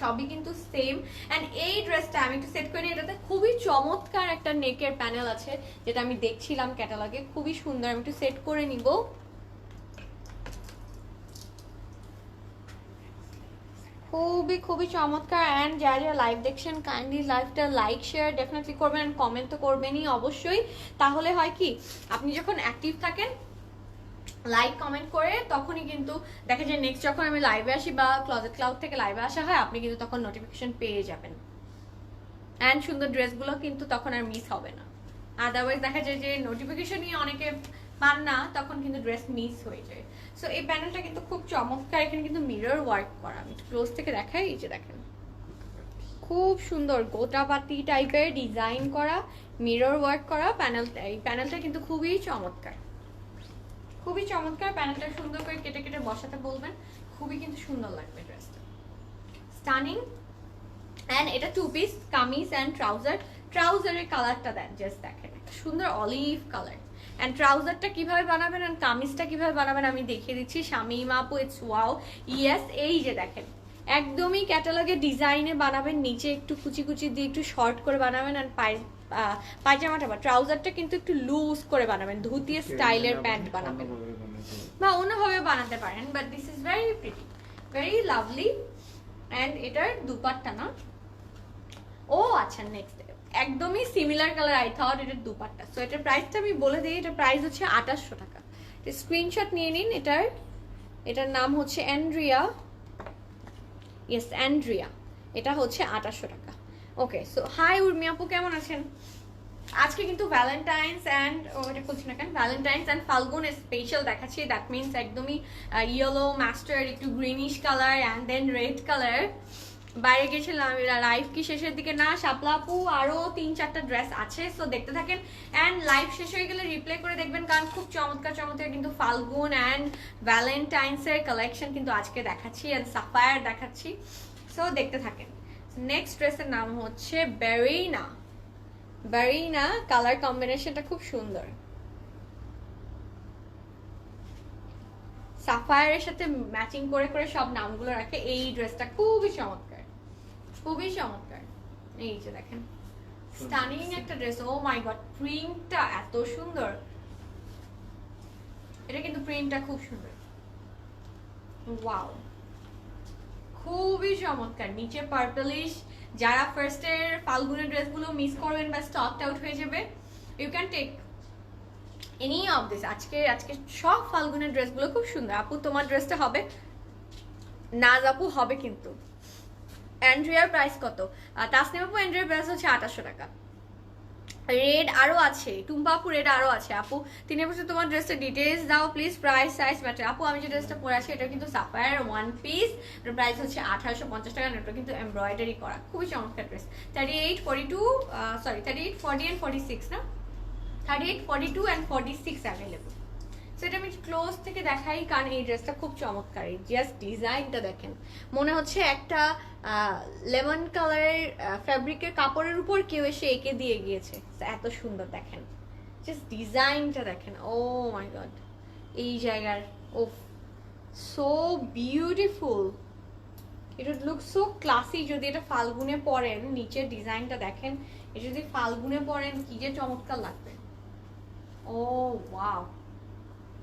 সবই কিন্তু সেম। অ্যান্ড এই ড্রেসটা আমি একটু সেট করে নিই, এটাতে খুবই চমৎকার একটা নেকের প্যানেল আছে, যেটা আমি দেখছিলাম ক্যাটালগে, খুবই সুন্দর। আমি একটু সেট করে নিব। খুবই খুবই চমৎকার। অ্যান্ড যারা যারা লাইভ দেখছেন কাইন্ডলি লাইভটা লাইক শেয়ার ডেফিনেটলি করবেন, অ্যান্ড কমেন্ট তো করবেনই অবশ্যই। তাহলে হয় কি, আপনি যখন অ্যাক্টিভ থাকেন লাইক কমেন্ট করে, তখনই কিন্তু দেখা যায় নেক্সট যখন আমি লাইভে আসি বা ক্লোজেট ক্লাউড থেকে লাইভে আসা হয়, আপনি কিন্তু তখন নোটিফিকেশন পেয়ে যাবেন। অ্যান্ড সুন্দর ড্রেসগুলো কিন্তু তখন আর মিস হবে না। আদারওয়াইজ দেখা যায় যে নোটিফিকেশনই অনেকে পান না, তখন কিন্তু ড্রেস মিস হয়ে যায়। সো এই প্যানেলটা কিন্তু খুব চমৎকার, এখানে কিন্তু মিরর ওয়ার্ক করা। আমি ক্লোজ থেকে দেখাই, এই যে দেখেন খুব সুন্দর গোটাপাতি টাইপের ডিজাইন করা, মিরর ওয়ার্ক করা প্যানেলটা। এই প্যানেলটা কিন্তু খুবই চমৎকার, খুবই চমৎকার। প্যানেলটা সুন্দর করে কেটে কেটে বসাতে বলবেন, খুবই কিন্তু সুন্দর লাগবে ড্রেসটা, স্টানিং। অ্যান্ড এটা 2 পিস কামিজ অ্যান্ড ট্রাউজার। ট্রাউজারের কালারটা দেন, জাস্ট দেখেন সুন্দর অলিভ কালার। অ্যান্ড ট্রাউজারটা কিভাবে বানাবেন অ্যান্ড কামিজটা কিভাবে বানাবেন আমি দেখিয়ে দিচ্ছি। শামিমা আপু, ইটস ওয়াও, ইয়েস। এই যে দেখেন একদমই ক্যাটালগে ডিজাইনে বানাবেন, নিচে একটু কুচি কুচি দিয়ে একটু শর্ট করে বানাবেন। অ্যান্ড পায়জামাটা বা ট্রাউজারটা কিন্তু একটু লুজ করে বানাবেন, ধুতি স্টাইলের প্যান্ট বানাবেন বা অন্যভাবে বানাতে পারেন। But this is very pretty, very lovely. And এটার দুপাট্টা না, ও আচ্ছা নেক্সট একদমই সিমিলার কালার, আই থট এটার দুপাট্টা। সো এটার প্রাইসটা আমি বলে দিই, এটার প্রাইস হচ্ছে 2800 টাকা। স্ক্রিনশট নিয়ে নিন। এটার নাম হচ্ছে অ্যান্ড্রিয়া, ইয়েস অ্যান্ড্রিয়া। এটা হচ্ছে 2800 টাকা। ওকে, সো হাই উর্মি আপু, কেমন আছেন? আজকে কিন্তু ভ্যালেন্টাইন্স অ্যান্ড এটা বলছি না কেন, ভ্যালেন্টাইন্স অ্যান্ড ফাল্গুন স্পেশাল দেখাচ্ছি। দ্যাট মিনস একদমই ইয়েলো মাস্টার্ড, একটু greenish colour and then red colour. বাইরে গেছিলাম, লাইভ কি শেষের দিকে না শাপলা আপু, আরো 3-4টা ড্রেস আছে, সো দেখতে থাকেন। অ্যান্ড লাইভ শেষ হয়ে গেলে রিপ্লে করে দেখবেন, কারণ খুব চমৎকার চমৎকার কিন্তু ফাল্গুন অ্যান্ড ভ্যালেন্টাইন্সের কালেকশন কিন্তু আজকে দেখাচ্ছি, অ্যান্ড সাফায়ার দেখাচ্ছি। সো দেখতে থাকেন। নেক্সট ড্রেসের নাম হচ্ছে বেরিনা। বেরিনা কালার কম্বিনেশনটা খুব সুন্দর, সাফায়ারের সাথে ম্যাচিং করে করে সব নামগুলো রাখে। এই ড্রেসটা খুবই চমৎকার, খুবই চমৎকার। এই যে দেখেন স্টানিং একটা ড্রেস। ও মাই গড, প্রিন্টটা এত সুন্দর। এটা কিন্তু প্রিন্টটা খুব সুন্দর, ওয়াও, খুবই চমৎকার। নিচে পার্পলিশ। যারা ফার্স্টের ফাল্গুনের ড্রেসগুলো মিস করবেন বা স্টকড আউট হয়ে যাবে, you can take any of this. আজকে সব ফাল্গুনের ড্রেসগুলো খুব সুন্দর। আপু তোমার ড্রেসটা হবে? নাজ আপু হবে কিন্তু। অ্যান্ড্রিয়ার প্রাইস কত? তাসনিম আপু অ্যান্ড্রিয়ার প্রাইস হচ্ছে 2800 টাকা। রেড আরো আছে, টুম্পা আপু রেড আরো আছে। আপু 3 বছর তোমার ড্রেসটা ডিটেইলস দাও প্লিজ, প্রাইস সাইজ ম্যাটার। আপু আমি যে ড্রেসটা পরে আছি এটা কিন্তু সাফায়ার 1 পিস, এটার প্রাইস হচ্ছে 1850 টাকা। এটা কিন্তু এমব্রয়ডারি করা, খুবই চমৎকার ড্রেস। 38, 42 সরি 38, 40 and 46 না, 38, 42 and 46 অ্যাভেলেবল। সেটা আমি ক্লোজ থেকে দেখাই, কারণ এই ড্রেসটা খুব চমৎকার। এই জাস্ট ডিজাইনটা দেখেন, মনে হচ্ছে একটা লেমন কালারের ফ্যাব্রিকের কাপড়ের উপর কেউ এসে এঁকে দিয়ে গিয়েছে, এত সুন্দর দেখেন। জাস্ট ডিজাইনটা দেখেন, ও মাই গড। এই জায়গার ও so beautiful, it would look so classy. যদি এটা ফাল্গুনে পরেন, নিচের ডিজাইনটা দেখেন, এটা যদি ফাল্গুনে পরেন কি যে চমৎকার লাগবে। ও ওয়াও,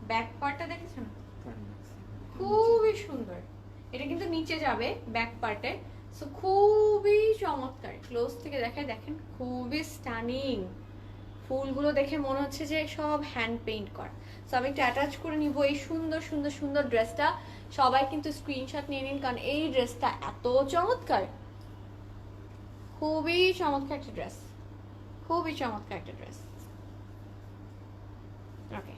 ব্যাক পার্টটা দেখেছেন, খুবই সুন্দর। এটা কিন্তু নিচে যাবে ব্যাক পার্টে, সো খুবই চমৎকার। ক্লোজ থেকে দেখায় দেখেন, খুবই স্টানিং। ফুলগুলো দেখে মনে হচ্ছে যে সব হ্যান্ড পেইন্ট করা। সো আমি একটু অ্যাটাচ করে নিব এই সুন্দর সুন্দর সুন্দর ড্রেসটা। সবাই কিন্তু স্ক্রিনশট নিয়ে নিন, কারণ এই ড্রেসটা এত চমৎকার, খুবই চমৎকার একটা ড্রেস, খুবই চমৎকার একটা ড্রেস। ওকে,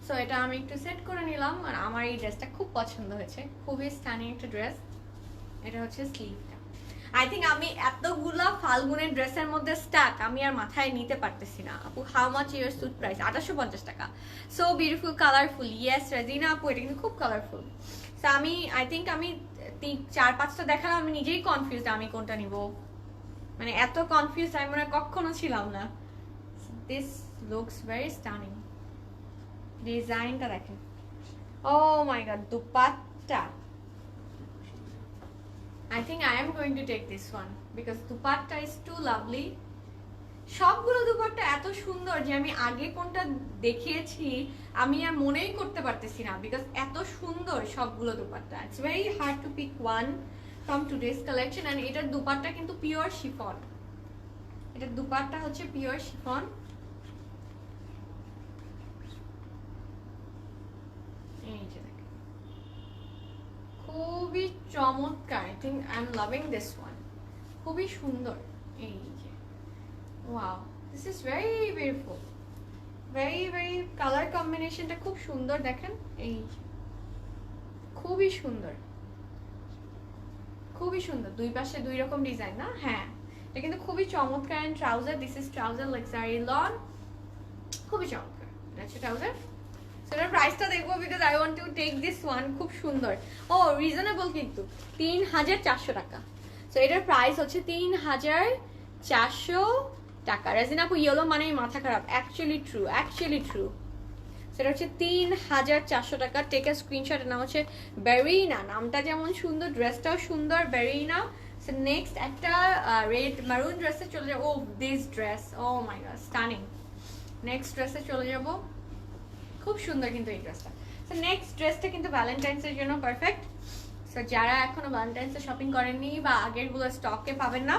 সো এটা আমি একটু সেট করে নিলাম, আর আমার এই ড্রেসটা খুব পছন্দ হয়েছে, খুবই স্টানিং একটা ড্রেস। এটা হচ্ছে স্লিভটা। আই থিঙ্ক আমি এতগুলা ফাল্গুনের ড্রেসের মধ্যে স্টাক আমি আর মাথায় নিতে পারতেছি না। আপু how much your suit price? 2850 টাকা। So beautiful, colourful. Yes Razina আপু, এটা কিন্তু খুব কালারফুল। সো আমি আই থিঙ্ক আমি 4-5টা দেখালাম, আমি নিজেই কনফিউজড আমি কোনটা নিব। মানে এত কনফিউজ আমি মনে হয় কখনো ছিলাম না। This looks very stunning. ডিজাইনটা দেখেন, oh my god. Dupatta, I think I am going to take this one because dupatta is too lovely. সবগুলো দুপাট্টা এত সুন্দর যে আমি আগে কোনটা দেখিয়েছি আমি আর মনেই করতে পারতেছি না, বিকজ এত সুন্দর সবগুলো dupatta. It's very hard to pick one from today's collection. And এটার দুপাট্টা কিন্তু পিওর শিফন, এটার দুপাট্টা হচ্ছে পিওর শিফন। এই যে দেখেন, খুবই চমৎকার। I think I am loving this one, খুবই সুন্দর। এই যে wow, this is very beautiful, very very colour কম্বিনেশনটা খুব সুন্দর দেখেন। এই যে খুবই সুন্দর, খুবই সুন্দর। দুই পাশে দুই রকম ডিজাইন না? হ্যাঁ, এটা কিন্তু খুবই চমৎকার। And trouser, this is trouser luxury lawn, খুবই চমৎকার। এটা হচ্ছে ট্রাউজার। সেটার প্রাইসটা দেখবো because I want to take this one. খুব সুন্দর, ও রিজনেবল কিন্তু 3400 টাকা। সো এটার প্রাইস হচ্ছে 3400 টাকা। রাজিনা আপু ইয়েলো মানেই মাথা খারাপ, অ্যাকচুয়ালি ট্রু, অ্যাকচুয়ালি ট্রু। সেটা হচ্ছে 3400 টাকা। Take a screenshot. এর নাম হচ্ছে বেরিনা, নামটা যেমন সুন্দর ড্রেসটাও সুন্দর, বেরিনা। সো নেক্সট একটা রেড মারুন ড্রেসে চলে যাবো। Oh this dress, oh my god stunning. Next ড্রেসে চলে যাবো, খুব সুন্দর কিন্তু এই ড্রেসটা। সো নেক্সট ড্রেসটা কিন্তু ভ্যালেন্টাইন্সের জন্য পারফেক্ট। সো যারা এখনো ভ্যালেন্টাইন্সে শপিং করেননি বা আগেরগুলো স্টকে পাবেন না,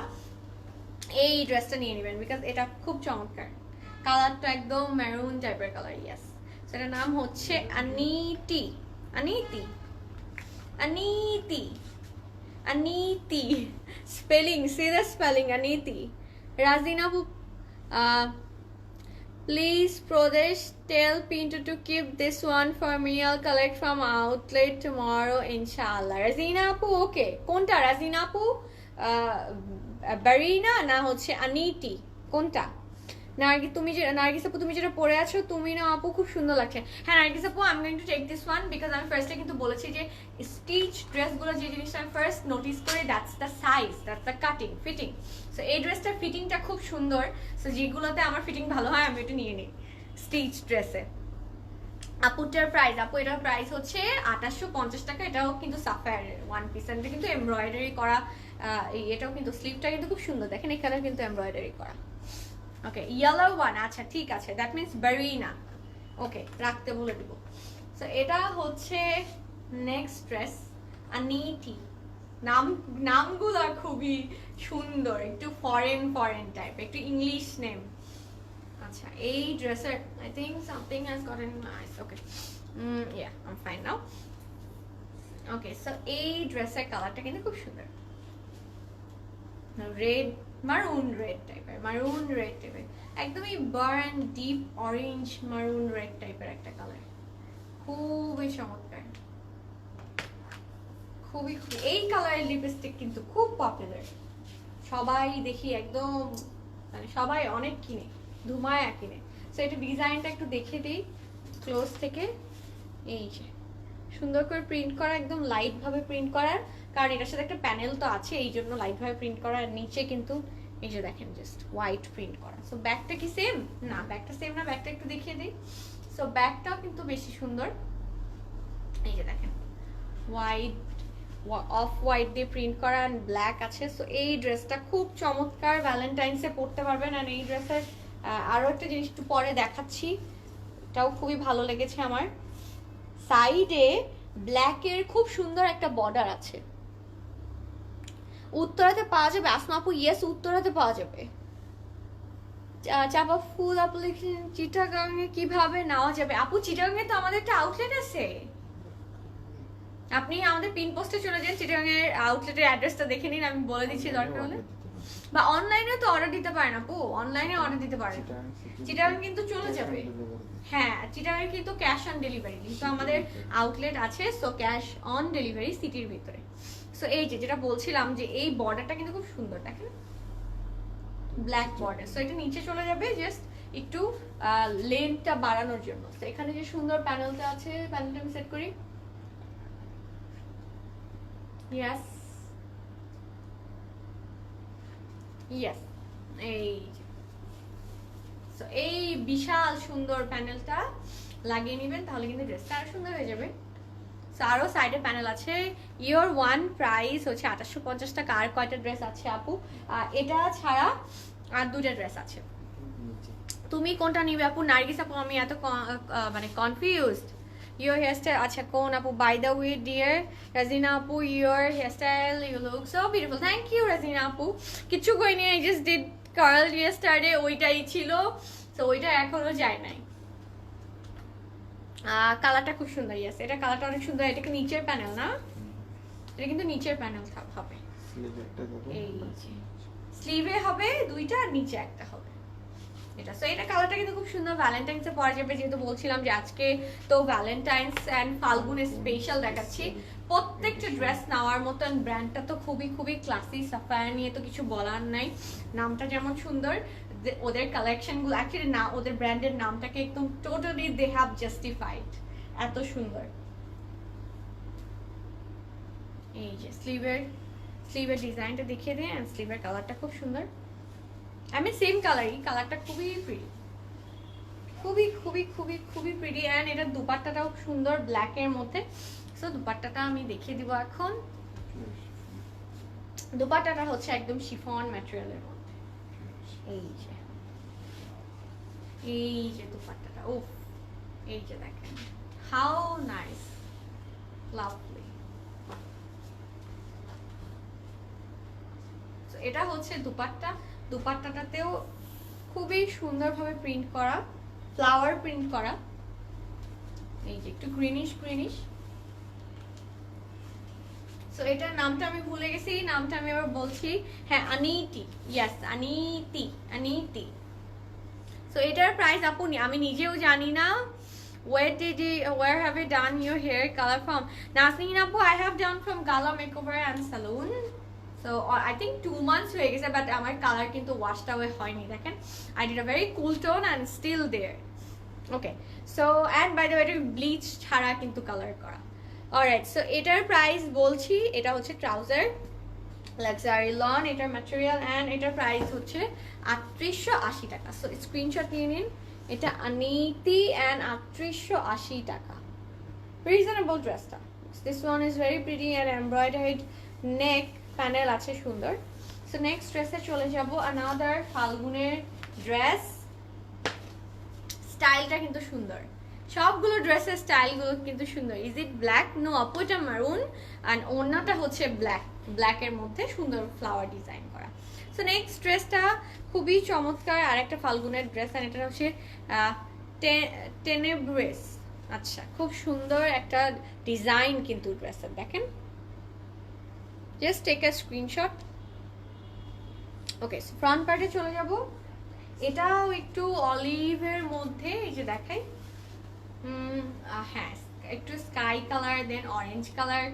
এই ড্রেসটা নিয়ে নেবেন বিকজ এটা খুব চমৎকার। কালারটা একদম মেরুন টাইপের কালার। ইয়েস, সেটার নাম হচ্ছে Aniti, Aniti, Aniti, Aniti. Spelling, see the spelling, Aniti. Rajina আপু, please Pradesh tell Pinto to keep this one for me. I'll collect from outlet tomorrow inshallah. Razina apu, okay. কোনটা রাজিনা আপু? বারিনা না হচ্ছে আনিটি? কোনটা? নার্গিস আপু তুমি যেটা পরে আছো, তুমি না আপু খুব সুন্দর লাগছে। হ্যাঁ নার্গিস আপু, I am going to take this one because আমি ফার্স্টে কিন্তু বলেছি যে স্টিচ ড্রেসগুলো যে জিনিসটা আমি ফার্স্ট নোটিস করি, that's the size, that's the cutting, fitting. So এই ড্রেসটার ফিটিংটা খুব সুন্দর। সো যেগুলোতে আমার ফিটিং ভালো হয় আমি এটা নিয়ে নিই স্টিচ ড্রেসে। আপুটার প্রাইস, আপু এটার প্রাইস হচ্ছে 2850 টাকা। এটাও কিন্তু সাফায়ারের ওয়ান পিস, এটা কিন্তু এমব্রয়ডারি করা। এটাও কিন্তু স্লিভটা কিন্তু খুব সুন্দর দেখেন, এখানে কিন্তু এমব্রয়ডারি করা। ওকে, ইয়েলো ওয়ান, আচ্ছা ঠিক আছে, দ্যাট মিনস বেরিনা। ওকে, রাখতে বলে দিব। সো এটা হচ্ছে নেক্সট ড্রেস, আনিটি। নামগুলো খুবই সুন্দর, একটু ফরেন ফরেন টাইপ, একটু ইংলিশ নেম। আচ্ছা, এই ড্রেসের I think something has gotten in my eyes. Okay, yeah I am fine now. Okay, so এই ড্রেসের কালারটা কিন্তু খুব সুন্দর, রেড, মারুন রেড টাইপের, মারুন রেড টাইপের, একদমই বার্ন ডিপ অরেঞ্জ মারুন রেড টাইপের একটা কালার, খুবই চমৎকার, খুবই। এই কালারের লিপস্টিক কিন্তু খুব পপুলার, সবাই দেখি একদম, মানে সবাই অনেক কিনে, ধুমায়া কিনে। সো এটা ডিজাইনটা একটু দেখে দিই ক্লোজ থেকে। এই যে সুন্দর করে প্রিন্ট করা, একদম লাইট ভাবে প্রিন্ট করার, কারণ এটার সাথে একটা প্যানেল তো আছে, এই জন্য লাইট ভাবে প্রিন্ট করা। আর নিচে কিন্তু এই যে দেখেন জাস্ট হোয়াইট প্রিন্ট করা। সো ব্যাগটা কি সেম? না, ব্যাগটা সেম না, ব্যাগটা একটু দেখিয়ে দিই। সো ব্যাগটাও কিন্তু বেশি সুন্দর, এই যে দেখেন হোয়াইট, অফ হোয়াইট দিয়ে প্রিন্ট করা, ব্ল্যাক আছে। সো এই ড্রেসটা খুব চমৎকার, ভ্যালেন্টাইন্সে পরতে পারবেন। আর এই ড্রেসের আরও একটা জিনিস একটু পরে দেখাচ্ছি, এটাও খুবই ভালো লেগেছে আমার। সাইডে ব্ল্যাকের খুব সুন্দর একটা বর্ডার আছে। উত্তরাতে পাওয়া যাবে আসমা আপু? ইয়েস, উত্তরাতে পাওয়া যাবে। চাপা ফুল আপু লিখলেন চিটাগাং এ কিভাবে নেওয়া যাবে? আপু চিটাগাং এ তো আমাদের একটা আউটলেট আছে, আপনি আমাদের পিন পোস্টে চলে যান, চিটাগাং এর আউটলেটের অ্যাড্রেসটা দেখে নিন, আমি বলে দিচ্ছি দরকার হলে। বা অনলাইনে তো অর্ডার দিতে পারেন আপু, অনলাইনে অর্ডার দিতে পারেন। চিটাগাং কিন্তু চলে যাবে। হ্যাঁ, চিটাগাং কিন্তু ক্যাশ অন ডেলিভারি, কিন্তু আমাদের আউটলেট আছে। সো ক্যাশ অন ডেলিভারি সিটির ভিতরে। সো এই যে যেটা বলছিলাম যে এই বর্ডারটা কিন্তু খুব সুন্দর দেখেন, ব্ল্যাক বর্ডার। সো এটা নিচে চলে যাবে জাস্ট একটু লেন্থটা বাড়ানোর জন্য। তো এখানে যে সুন্দর প্যানেলটা আছে, প্যানেলটা আমি সেট করি। ইয়েস, ইয়েস, এই সো এই বিশাল সুন্দর প্যানেলটা লাগিয়ে নেবেন, তাহলে কিন্তু ড্রেসটা আরো সুন্দর হয়ে যাবে। সো আরো সাইডে প্যানেল আছে। ইয়োর ওয়ান প্রাইস হচ্ছে 2850 টাকা। আর কয়টা ড্রেস আছে আপু? এটা ছাড়া আর দুটো ড্রেস আছে। নিচে তুমি কোনটা নিবে আপু? নার্গিস আপু আমি এত মানে কনফিউজড। ইয়োর হেয়ারস্টাইল, আচ্ছা কোন আপু? By the way dear Rajina আপু, your hairstyle you look so beautiful. Thank you Rajina আপু। কিছু কইনি, I just did curl yesterday, ওইটাই ছিল। তো ওইটা এখনো যায় নাই। কালারটা খুব সুন্দর। ইয়েস, এটা কালারটা অনেক সুন্দর। এটা কি নিচের প্যানেল না? এটা কিন্তু নিচের প্যানেল হবে। স্লিভ একটা দেবো। এই যে স্লিভে হবে দুইটা, আর নিচে একটা হবে এটা। সো এটা কালারটা কিন্তু খুব সুন্দর, ভ্যালেন্টাইন্স এ পরা যাবে। যেহেতু বলছিলাম যে আজকে তো ভ্যালেন্টাইন্স এন্ড ফাল্গুনে স্পেশাল দেখাচ্ছি। প্রত্যেকটা ড্রেস নেওয়ার মতন, ব্র্যান্ডটা তো খুবই খুবই ক্লাসি। সাফায়ার নিয়ে তো কিছু বলার নাই, নামটা যেমন সুন্দর, ওদের কালেকশন গুলো অ্যাকচুয়ালি না, ওদের ব্র্যান্ডের নামটাকে একদম টোটালি দে হ্যাভ জাস্টিফাইড, এত সুন্দর। এই যে স্লিভের ডিজাইনটা দেখিয়ে দিই, এন্ড স্লিভের কালারটা খুব সুন্দর। আমি সেম কালারই, কালারটা খুবই প্রিটি, খুবই খুবই খুবই খুবই প্রিটি। এন্ড এটা দুপাট্টাটাও সুন্দর ব্ল্যাক এর মধ্যে। সো দুপাট্টাটা আমি দেখিয়ে দিব এখন। দুপাট্টাটা হচ্ছে একদম শিফন ম্যাটেরিয়ালের মধ্যে। এই যে দুপাট্টাটা, ও এই যে দেখেন, হাউ নাইস, লাভলি। এটা হচ্ছে দুপাট্টা। দুপাট্টাটাতেও খুবই সুন্দরভাবে প্রিন্ট করা, ফ্লাওয়ার প্রিন্ট করা। এই যে একটু গ্রিনিশ গ্রিনিশ। সো এটার নামটা আমি ভুলে গেছি, নামটা আমি আবার বলছি। হ্যাঁ, আনিতি। ইয়েস, আনিতি। সো এটার প্রাইস আপু আমি নিজেও জানি না। Where have you done your hair color from? Nazneen Apu, I have done from Gala Makeover and Salon. So I think 2 months হয়ে গেছে, বাট আমার কালার কিন্তু ওয়াশড আওয়ে হয়নি। দেখেন, I did a very cool tone and still there. Okay, so and by the way, এটা bleach ছাড়া কিন্তু colour করা। অলরাইট, সো এটার প্রাইস বলছি, এটা হচ্ছে ট্রাউজার লাক্সারি লন, এটার ম্যাটেরিয়াল, এন্ড এটার প্রাইস হচ্ছে 3880 টাকা। সো স্ক্রিনশট নিয়ে নিন। এটা আনিতি এন্ড 3880 টাকা। রিজনেবল ড্রেসটা। This one is very pretty and embroidered neck panel আছে সুন্দর। সো নেক্সট ড্রেসে চলে যাব। অ্যানাদার ফাল্গুনের ড্রেস। স্টাইলটা কিন্তু সুন্দর, সবগুলো ড্রেসের স্টাইলগুলো কিন্তু সুন্দর। Is it black? নো আপু, এটা মারুন, অ্যান্ড ওড়নাটা হচ্ছে ব্ল্যাকের মধ্যে সুন্দর ফ্লাওয়ার ডিজাইন করা। সো নেক্সট ড্রেসটা খুবই চমৎকার, আর একটা ফাল্গুনের ড্রেস, আর এটা হচ্ছে টেনেব্রেস। আচ্ছা, খুব সুন্দর একটা ডিজাইন কিন্তু ড্রেসের, দেখেন। Just take a screenshot. Okay, front পার্টে চলে যাব। এটাও একটু অলিভের মধ্যে, এই যে দেখাই। হ্যাঁ, একটু sky colour, then orange colour.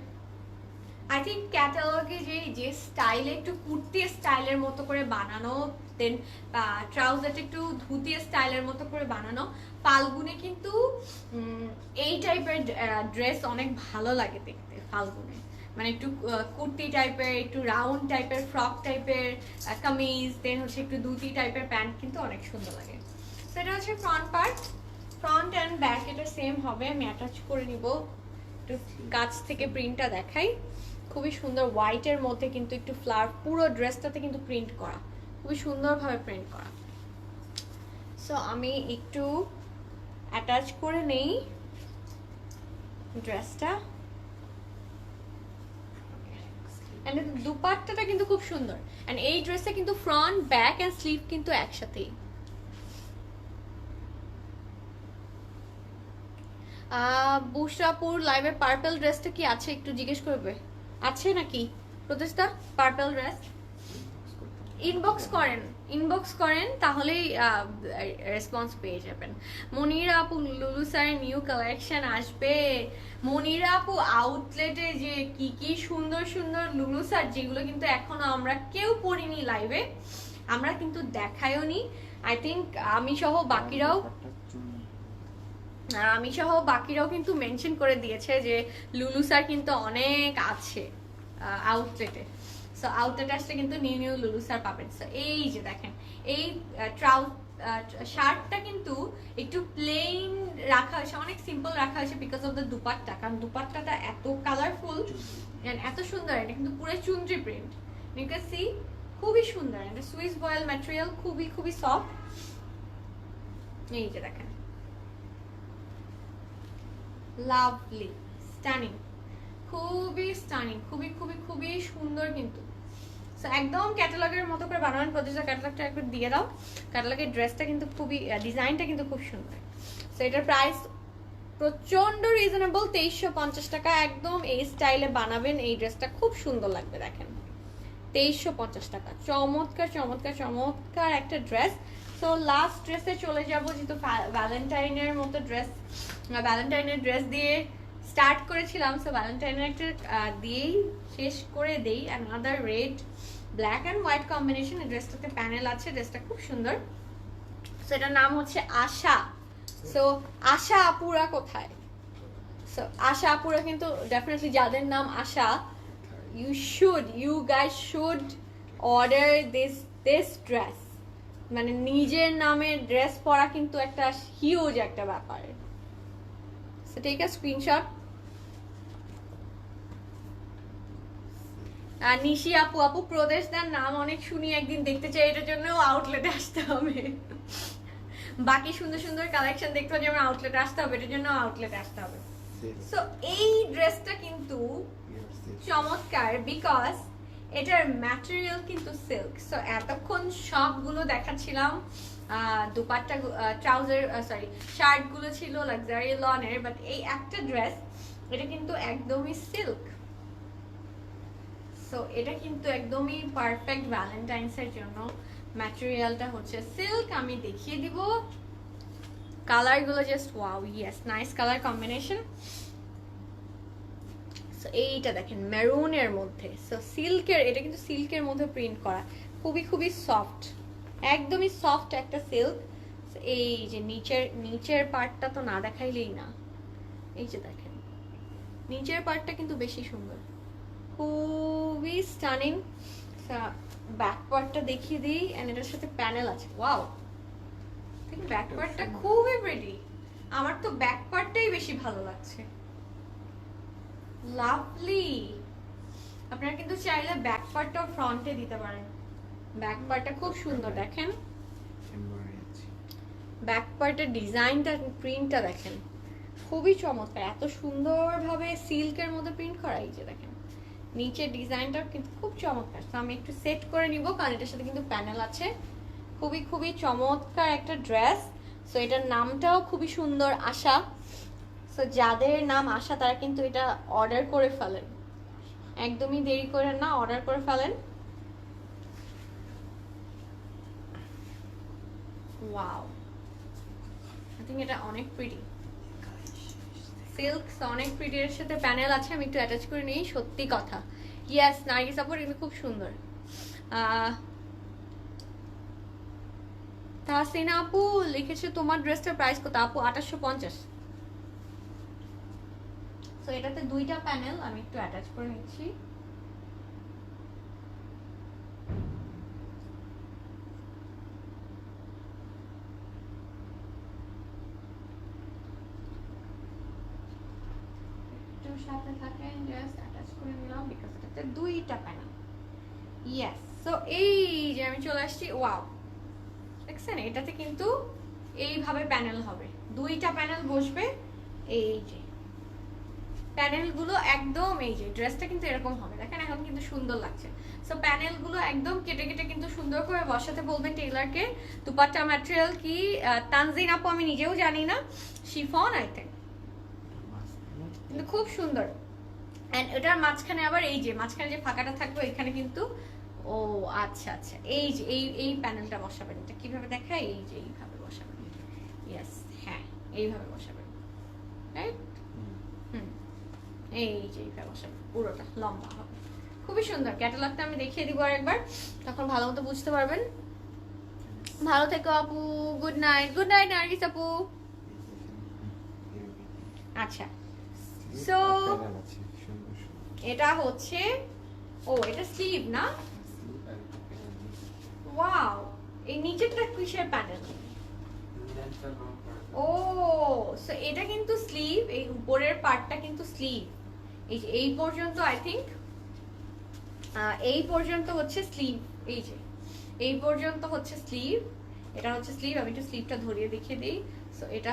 I think ক্যাটালগে যে স্টাইলে একটু কুর্তি স্টাইলের মতো করে বানানো, দেন ট্রাউজারটা একটু ধুতি স্টাইলের মতো করে বানানো। ফাল্গুনে কিন্তু এই টাইপের ড্রেস অনেক ভালো লাগে দেখতে। ফাল্গুনে মানে একটু কুর্তি টাইপের, একটু রাউন্ড টাইপের, ফ্রক টাইপের কামিজ, দেন হচ্ছে একটু ধুতি টাইপের প্যান্ট কিন্তু অনেক সুন্দর লাগে। সেটা হচ্ছে front part. Front and back এটা সেম হবে। আমি অ্যাটাচ করে নিব, একটু কাছ থেকে প্রিন্টটা দেখাই। খুবই সুন্দর হোয়াইটের মধ্যে কিন্তু একটু ফ্লাওয়ার, পুরো ড্রেসটাতে কিন্তু প্রিন্ট করা, খুবই সুন্দরভাবে প্রিন্ট করা। সো আমি একটু অ্যাটাচ করে নেই ড্রেসটা। এন্ড দুপাট্টাটা কিন্তু খুব সুন্দর। এন্ড এই ড্রেসে কিন্তু ফ্রন্ট, ব্যাক এন্ড স্লিভ কিন্তু একসাথেই। বুশরাপুর লাইভে পার্পল ড্রেসটা কি আছে একটু জিজ্ঞেস করবে, আছে নাকি প্রতিষ্ঠা? পার্পল ড্রেস ইনবক্স করেন তাহলেই রেসপন্স পেয়ে যাবেন। মনিরা আপু, লুলু স্যারের নিউ কালেকশন আসবে। মনিরা আপু, আউটলেটে যে কি কি সুন্দর সুন্দর লুলু স্যার, যেগুলো কিন্তু এখনো আমরা কেউ পড়িনি লাইভে, আমরা কিন্তু দেখাইও নি। আই থিঙ্ক আমি সহ বাকিরাও কিন্তু মেনশন করে দিয়েছে যে লুলু স্যার কিন্তু অনেক আছে আউটলেটে। সো সো আউটার টাচটা কিন্তু নিউ নিউ লুলু স্যার পাবেন। সো এই যে দেখেন এই শার্টটা কিন্তু একটু প্লেন রাখা হয়েছে, অনেক সিম্পল রাখা হয়েছে বিকজ অফ দ্য দুপাট্টা, কারণ দুপাট্টাটা এত কালারফুল এন্ড এত সুন্দর। এটা কিন্তু পুরো চুনরি প্রিন্ট, ইউ ক্যান সি, খুবই সুন্দর। এটা সুইস বয়েল ম্যাটেরিয়াল, খুবই খুবই সফট। এই যে দেখেন, লাভলি, স্টানিং, খুবই স্টানিং, খুবই খুবই খুবই সুন্দর কিন্তু। সো একদম ক্যাটালগের মতো করে বানানোর প্রতিটা ক্যাটালগটা একবার দিয়ে দাও। ক্যাটালগের ড্রেসটা কিন্তু খুবই, ডিজাইনটা কিন্তু খুব সুন্দর। সো এটার প্রাইস প্রচন্ড রিজনেবল, 2350 টাকা। একদম এই স্টাইলে বানাবেন, এই ড্রেসটা খুব সুন্দর লাগবে। দেখেন 2350 টাকা, চমৎকার চমৎকার চমৎকার একটা ড্রেস। সো লাস্ট ড্রেসে চলে যাবো, যেহেতু ভ্যালেন্টাইনের মতো ড্রেস, ভ্যালেন্টাইনের ড্রেস দিয়ে স্টার্ট করেছিলাম। সো ভ্যালেন্টাইনের একটা দিয়েই শেষ করে দেই। Another red black and white combination. এই ড্রেসটাতে প্যানেল আছে, ড্রেসটা খুব সুন্দর। সো এটার নাম হচ্ছে আশা। সো আশা আপুরা কোথায়? সো আশা আপুরা কিন্তু ডেফিনেটলি, যাদের নাম আশা, you guys should order this dress. মানে নিজের নামে ড্রেস পরা কিন্তু একটা হিউজ একটা ব্যাপার। So take a screenshot. আর নিশি আপু, আপু প্রদেশদার নাম অনেক শুনি, একদিন দেখতে চাই, এটার জন্য আউটলেটে আসতে হবে। বাকি সুন্দর সুন্দর কালেকশন দেখতে হলে যেমন আউটলেটে আসতে হবে, এটার জন্য আউটলেটে আসতে হবে। সো এই ড্রেসটা কিন্তু চমৎকার বিকজ এটার ম্যাটেরিয়াল কিন্তু সিল্ক। সো এতক্ষণ সবগুলো দেখাচ্ছিলাম দুপাট্টা, ট্রাউজার, সরি শার্ট গুলো ছিল লাক্সারি লনের, বাট এই একটা ড্রেস এটা কিন্তু একদমই সিল্ক। সো এটা কিন্তু একদমই পারফেক্ট ভ্যালেন্টাইন্স এর জন্য। ম্যাটেরিয়ালটা হচ্ছে সিল্ক, আমি দেখিয়ে দিব কালার গুলো, just wow, yes, nice colour combination. So এইটা দেখেন মেরুনের মধ্যে, সো সিল্কের, এটা কিন্তু সিল্কের মধ্যে প্রিন্ট করা, খুবই খুবই সফট, একদমই সফট একটা সিল্ক। এই যে নিচের পার্টটা তো না দেখাইলেই না, এই যে দেখেন নিচের পার্টটা কিন্তু বেশি সুন্দর, খুবই স্টানিং। ব্যাক পার্টটা দেখিয়ে দিই, এন্ড এটার সাথে প্যানেল আছে, ওয়াও, ব্যাক পার্টটা খুবই প্রিটি। আমার তো ব্যাক পার্টটাই বেশি ভালো লাগছে, লাভলি। আপনারা কিন্তু চাইলে ব্যাক পার্টটাও ফ্রন্টে দিতে পারেন, ব্যাক পার্টটা খুব সুন্দর। দেখেন ব্যাক পার্টের ডিজাইনটা, প্রিন্টটা দেখেন, খুবই চমৎকার, এত সুন্দরভাবে সিল্কের মধ্যে প্রিন্ট করা। এই যে দেখেন নিচের ডিজাইনটা কিন্তু খুব চমৎকার। তো আমি একটু সেট করে নিব, কারণ এটার সাথে কিন্তু প্যানেল আছে। খুবই খুবই চমৎকার একটা ড্রেস। সো এটার নামটাও খুবই সুন্দর, আশা। সো যাদের নাম আশা তারা কিন্তু এটা অর্ডার করে ফেলেন, একদমই দেরি করেন না, অর্ডার করে ফেলেন। ওয়াও, আই থিংক এটা অনেক প্রিটি, সিল্ক অনেক প্রিটি, এর সাথে প্যানেল আছে। আমি একটু অ্যাটাচ করে নিই, সত্যি কথা, ইয়েস নার্গিস আপু কিন্তু খুব সুন্দর। তাহসিনা আপু লিখেছে তোমার ড্রেসটার প্রাইস কত? আপু 2850। সো এটাতে দুইটা প্যানেল, আমি একটু অ্যাটাচ করে নিচ্ছি। সাথে থাকে জাস্ট অ্যাটাচ করে নিলাম বিকজ এটাতে দুইটা প্যানেল, ইয়েস। সো এই যে আমি চলে আসছি, ওয়াও, দেখছেন এটাতে কিন্তু এইভাবে প্যানেল হবে, দুইটা প্যানেল বসবে। এই যে প্যানেলগুলো একদম, এই যে ড্রেসটা কিন্তু এরকম হবে, দেখেন এখন কিন্তু সুন্দর লাগছে। সো প্যানেলগুলো একদম কেটে কেটে কিন্তু সুন্দর করে বসাতে বলবেন টেইলারকে। দুপাট্টা ম্যাটেরিয়াল কি তানজিন আপু আমি নিজেও জানি না, শিফন আই থিংক, কিন্তু খুব সুন্দর। এন্ড এটার মাঝখানে আবার এই যে মাঝখানে যে ফাঁকাটা থাকবে এখানে কিন্তু, ও আচ্ছা আচ্ছা, এই যে এই প্যানেলটা বসাবেন। এটা কিভাবে দেখায়, এই যে এইভাবে বসাবেন, ইয়েস, হ্যাঁ এইভাবে বসাবেন, রাইট, এই যে এইভাবে বসাবেন, পুরোটা লম্বা হবে, খুবই সুন্দর। ক্যাটালগটা আমি দেখিয়ে দিব আরেকবার, তখন ভালো মতো বুঝতে পারবেন। ভালো থেকো আপু, good night, good night Nargis আপু। আচ্ছা, সো এটা হচ্ছে ও এটা স্লিভ না? স্লিভ আর প্যানেল নিচে। ওয়াও, এই নিচেরটা কিসের প্যানেল? লেন্থটা কম করা। ও সো এটা কিন্তু স্লিভ, এই উপরের পার্টটা কিন্তু স্লিভ। এই যে এই পর্যন্ত আই থিংক এই পর্যন্ত হচ্ছে স্লিভ। এই যে এই পর্যন্ত হচ্ছে স্লিভ, এটা হচ্ছে স্লিভ। আমি একটু স্লিভটা ধরিয়ে দেখিয়ে দিই। সো এটা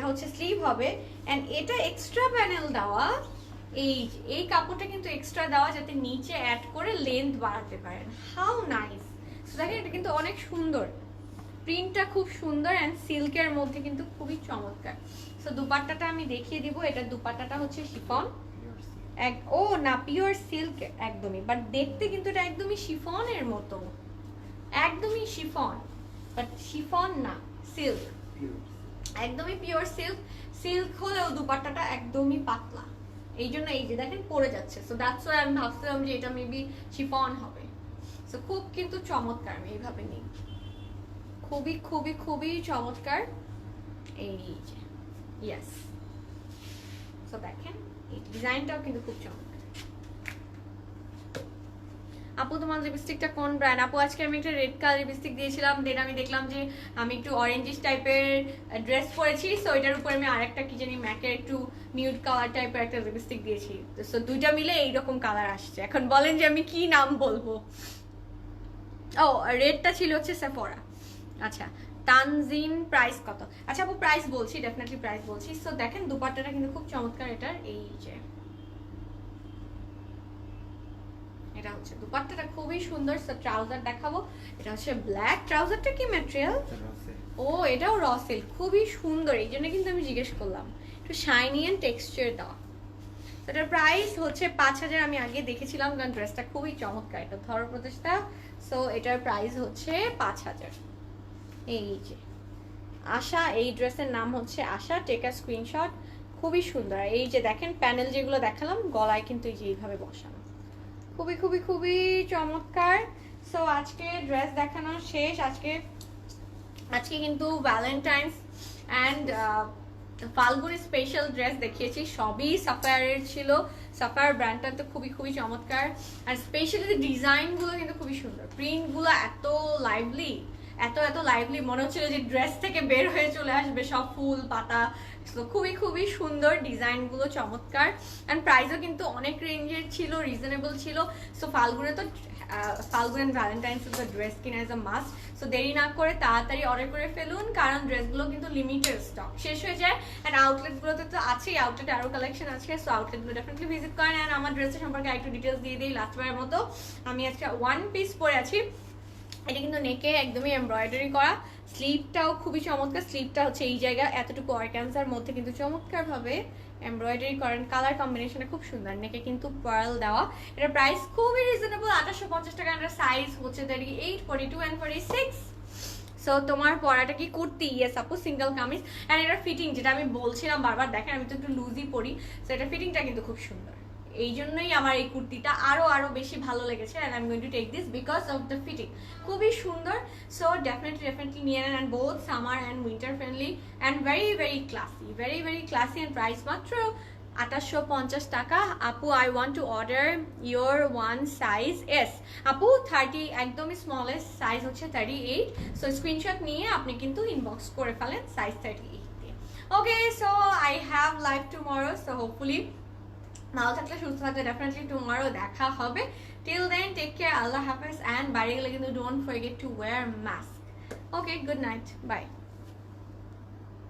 হচ্ছে স্লিভ হবে। এন্ড এটা এক্সট্রা প্যানেল দেওয়া, এই কাপড়টা কিন্তু এক্সট্রা দেওয়া যাতে নিচে অ্যাড করে লেন্থ বাড়াতে পারেন। How nice! সো দেখেন এটা কিন্তু অনেক সুন্দর, প্রিন্টটা খুব সুন্দর এন্ড সিল্কের মধ্যে কিন্তু খুবই চমৎকার। সো দুপাট্টাটা আমি দেখিয়ে দিব। এটা দুপাট্টাটা হচ্ছে শিফন, ও না পিওর সিল্ক একদমই, বাট দেখতে কিন্তু এটা একদমই শিফনের মতো, একদমই শিফন, বাট শিফন না, সিল্ক, একদমই পিওর সিল্ক। সিল্ক হলেও দুপাট্টাটা একদমই পাতলা, এই জন্য এই যে দেখেন পড়ে যাচ্ছে। সো দ্যাটস ওয়াই আমি ভাবছিলাম যে এটা মেবি শিফন হবে। সো খুব কিন্তু চমৎকার, আমি এইভাবে নিই, খুবই খুবই খুবই চমৎকার। এই যে ইয়েস, সো দেখেন এই ডিজাইনটাও কিন্তু খুব চমৎকার। আপু তোমার লিপস্টিকটা কোন ব্র্যান্ড? আপু আজকে আমি একটা রেড কালার লিপস্টিক দিয়েছিলাম, দেন আমি দেখলাম যে আমি একটু অরেঞ্জিশ টাইপের ড্রেস পরেছি, সো এটার উপরে আমি আরেকটা কি জানি ম্যাকের একটু নিউড কালার টাইপের একটা লিপস্টিক দিয়েছি। সো দুইটা মিলে এইরকম কালার আসছে। এখন বলেন যে আমি কি নাম বলবো? ও রেডটা ছিল হচ্ছে সেফোরা। আচ্ছা তানজিন, প্রাইস কত? আচ্ছা আপু প্রাইস বলছি, ডেফিনেটলি প্রাইস বলছি। সো দেখেন দুপাট্টাটা কিন্তু খুব চমৎকার এটার। এই যে এটা হচ্ছে দুপাট্টাটা খুবই সুন্দর। সো ট্রাউজার দেখাবো। এটা হচ্ছে ব্ল্যাক। ট্রাউজারটা কি ম্যাটেরিয়াল? ও এটাও র সিল্ক, খুবই সুন্দর, এই জন্য কিন্তু আমি জিজ্ঞেস করলাম। একটু শাইনি এন্ড টেক্সচার দেওয়া। এটার প্রাইস হচ্ছে 5000। আমি আগে দেখেছিলাম কারণ ড্রেসটা খুবই চমৎকার, এটা ধরো প্রতিষ্ঠা। সো এটার প্রাইস হচ্ছে 5000। এই যে আশা, এই ড্রেসের নাম হচ্ছে আশা, টেক আ স্ক্রিনশট। খুবই সুন্দর। এই যে দেখেন প্যানেল যেগুলো দেখালাম গলায় কিন্তু এই যে এইভাবে বসানো, খুবই খুবই খুবই চমৎকার। সো আজকে ড্রেস দেখানো শেষ। আজকে কিন্তু Valentine's and Falguni special dress দেখিয়েছি, সবই সাফায়ারের ছিল। সাফায়ার ব্র্যান্ডটা তো খুবই খুবই চমৎকার। আর স্পেশালি ডিজাইনগুলো কিন্তু খুবই সুন্দর, প্রিন্টগুলো এত লাইভলি, এত এত লাইভলি, মনে হচ্ছিল যে ড্রেস থেকে বের হয়ে চলে আসবে সব ফুল পাতা। তো খুবই খুবই সুন্দর, ডিজাইনগুলো চমৎকার অ্যান্ড প্রাইসও কিন্তু অনেক রেঞ্জের ছিল, রিজনেবল ছিল। সো ফাল্গুনে তো ফাল্গুন অ্যান্ড ভ্যালেন্টাইন্স তো ড্রেস কিনা ইজ আ মাস্ট। সো দেরি না করে তাড়াতাড়ি অর্ডার করে ফেলুন, কারণ ড্রেসগুলো কিন্তু লিমিটেড স্টক, শেষ হয়ে যায়। অ্যান্ড আউটলেটগুলোতে তো আছেই, আউটলেটে আরও কালেকশন আছে। সো আউটলেটগুলো ডেফিনেটলি ভিজিট করেন। অ্যান্ড আমার ড্রেসের সম্পর্কে একটু ডিটেলস দিয়ে দিই লাস্টবারের মতো। আমি আজকে ওয়ান পিস পরে আছি, এটা কিন্তু নেকে একদমই এমব্রয়ডারি করা। স্লিভটাও খুবই চমৎকার, স্লিভটা হচ্ছে এই জায়গা এতটুকু অর্গানজার মধ্যে কিন্তু চমৎকার ভাবে এমব্রয়ডারি করেন। কালার কম্বিনেশনটা খুব সুন্দর, নেকে কিন্তু পার্ল দেওয়া। এটার প্রাইস খুবই রিজনেবল, 2850 টাকা। এটার সাইজ হচ্ছে 38, 42 and 46। সো তোমার পরাটা কি কুর্তি? ইয়েস আপু, সিঙ্গেল কামিজ। অ্যান্ড এটার ফিটিং যেটা আমি বলছিলাম বারবার, দেখেন আমি তো একটু লুজই পরি, সো এটার ফিটিংটা কিন্তু খুব সুন্দর। এই জন্যই আমার এই কুর্তিটা আরো বেশি ভালো লেগেছে। And I am going to take this because of the fitting, খুবই সুন্দর। সো ডেফিনেটলি নিয়ে নেন। And both summer and winter friendly and very very classy and price মাত্র 2850 টাকা। আপু I want to order your one size S. আপু 30, একদমই smallest size হচ্ছে 38। সো স্ক্রিনশট নিয়ে আপনি কিন্তু ইনবক্স করে ফেলেন সাইজ 38 দিয়ে। Okay, so I have live tomorrow. So hopefully ভালো থাকলে সুস্থ থাকলে ডেফিনেটলি টুমরো দেখা হবে। টিল দেন টেক কেয়ার, আল্লাহ হাফেজ। অ্যান্ড বাইরে গেলে কিন্তু don't forget to wear mask. Okay, good night, by.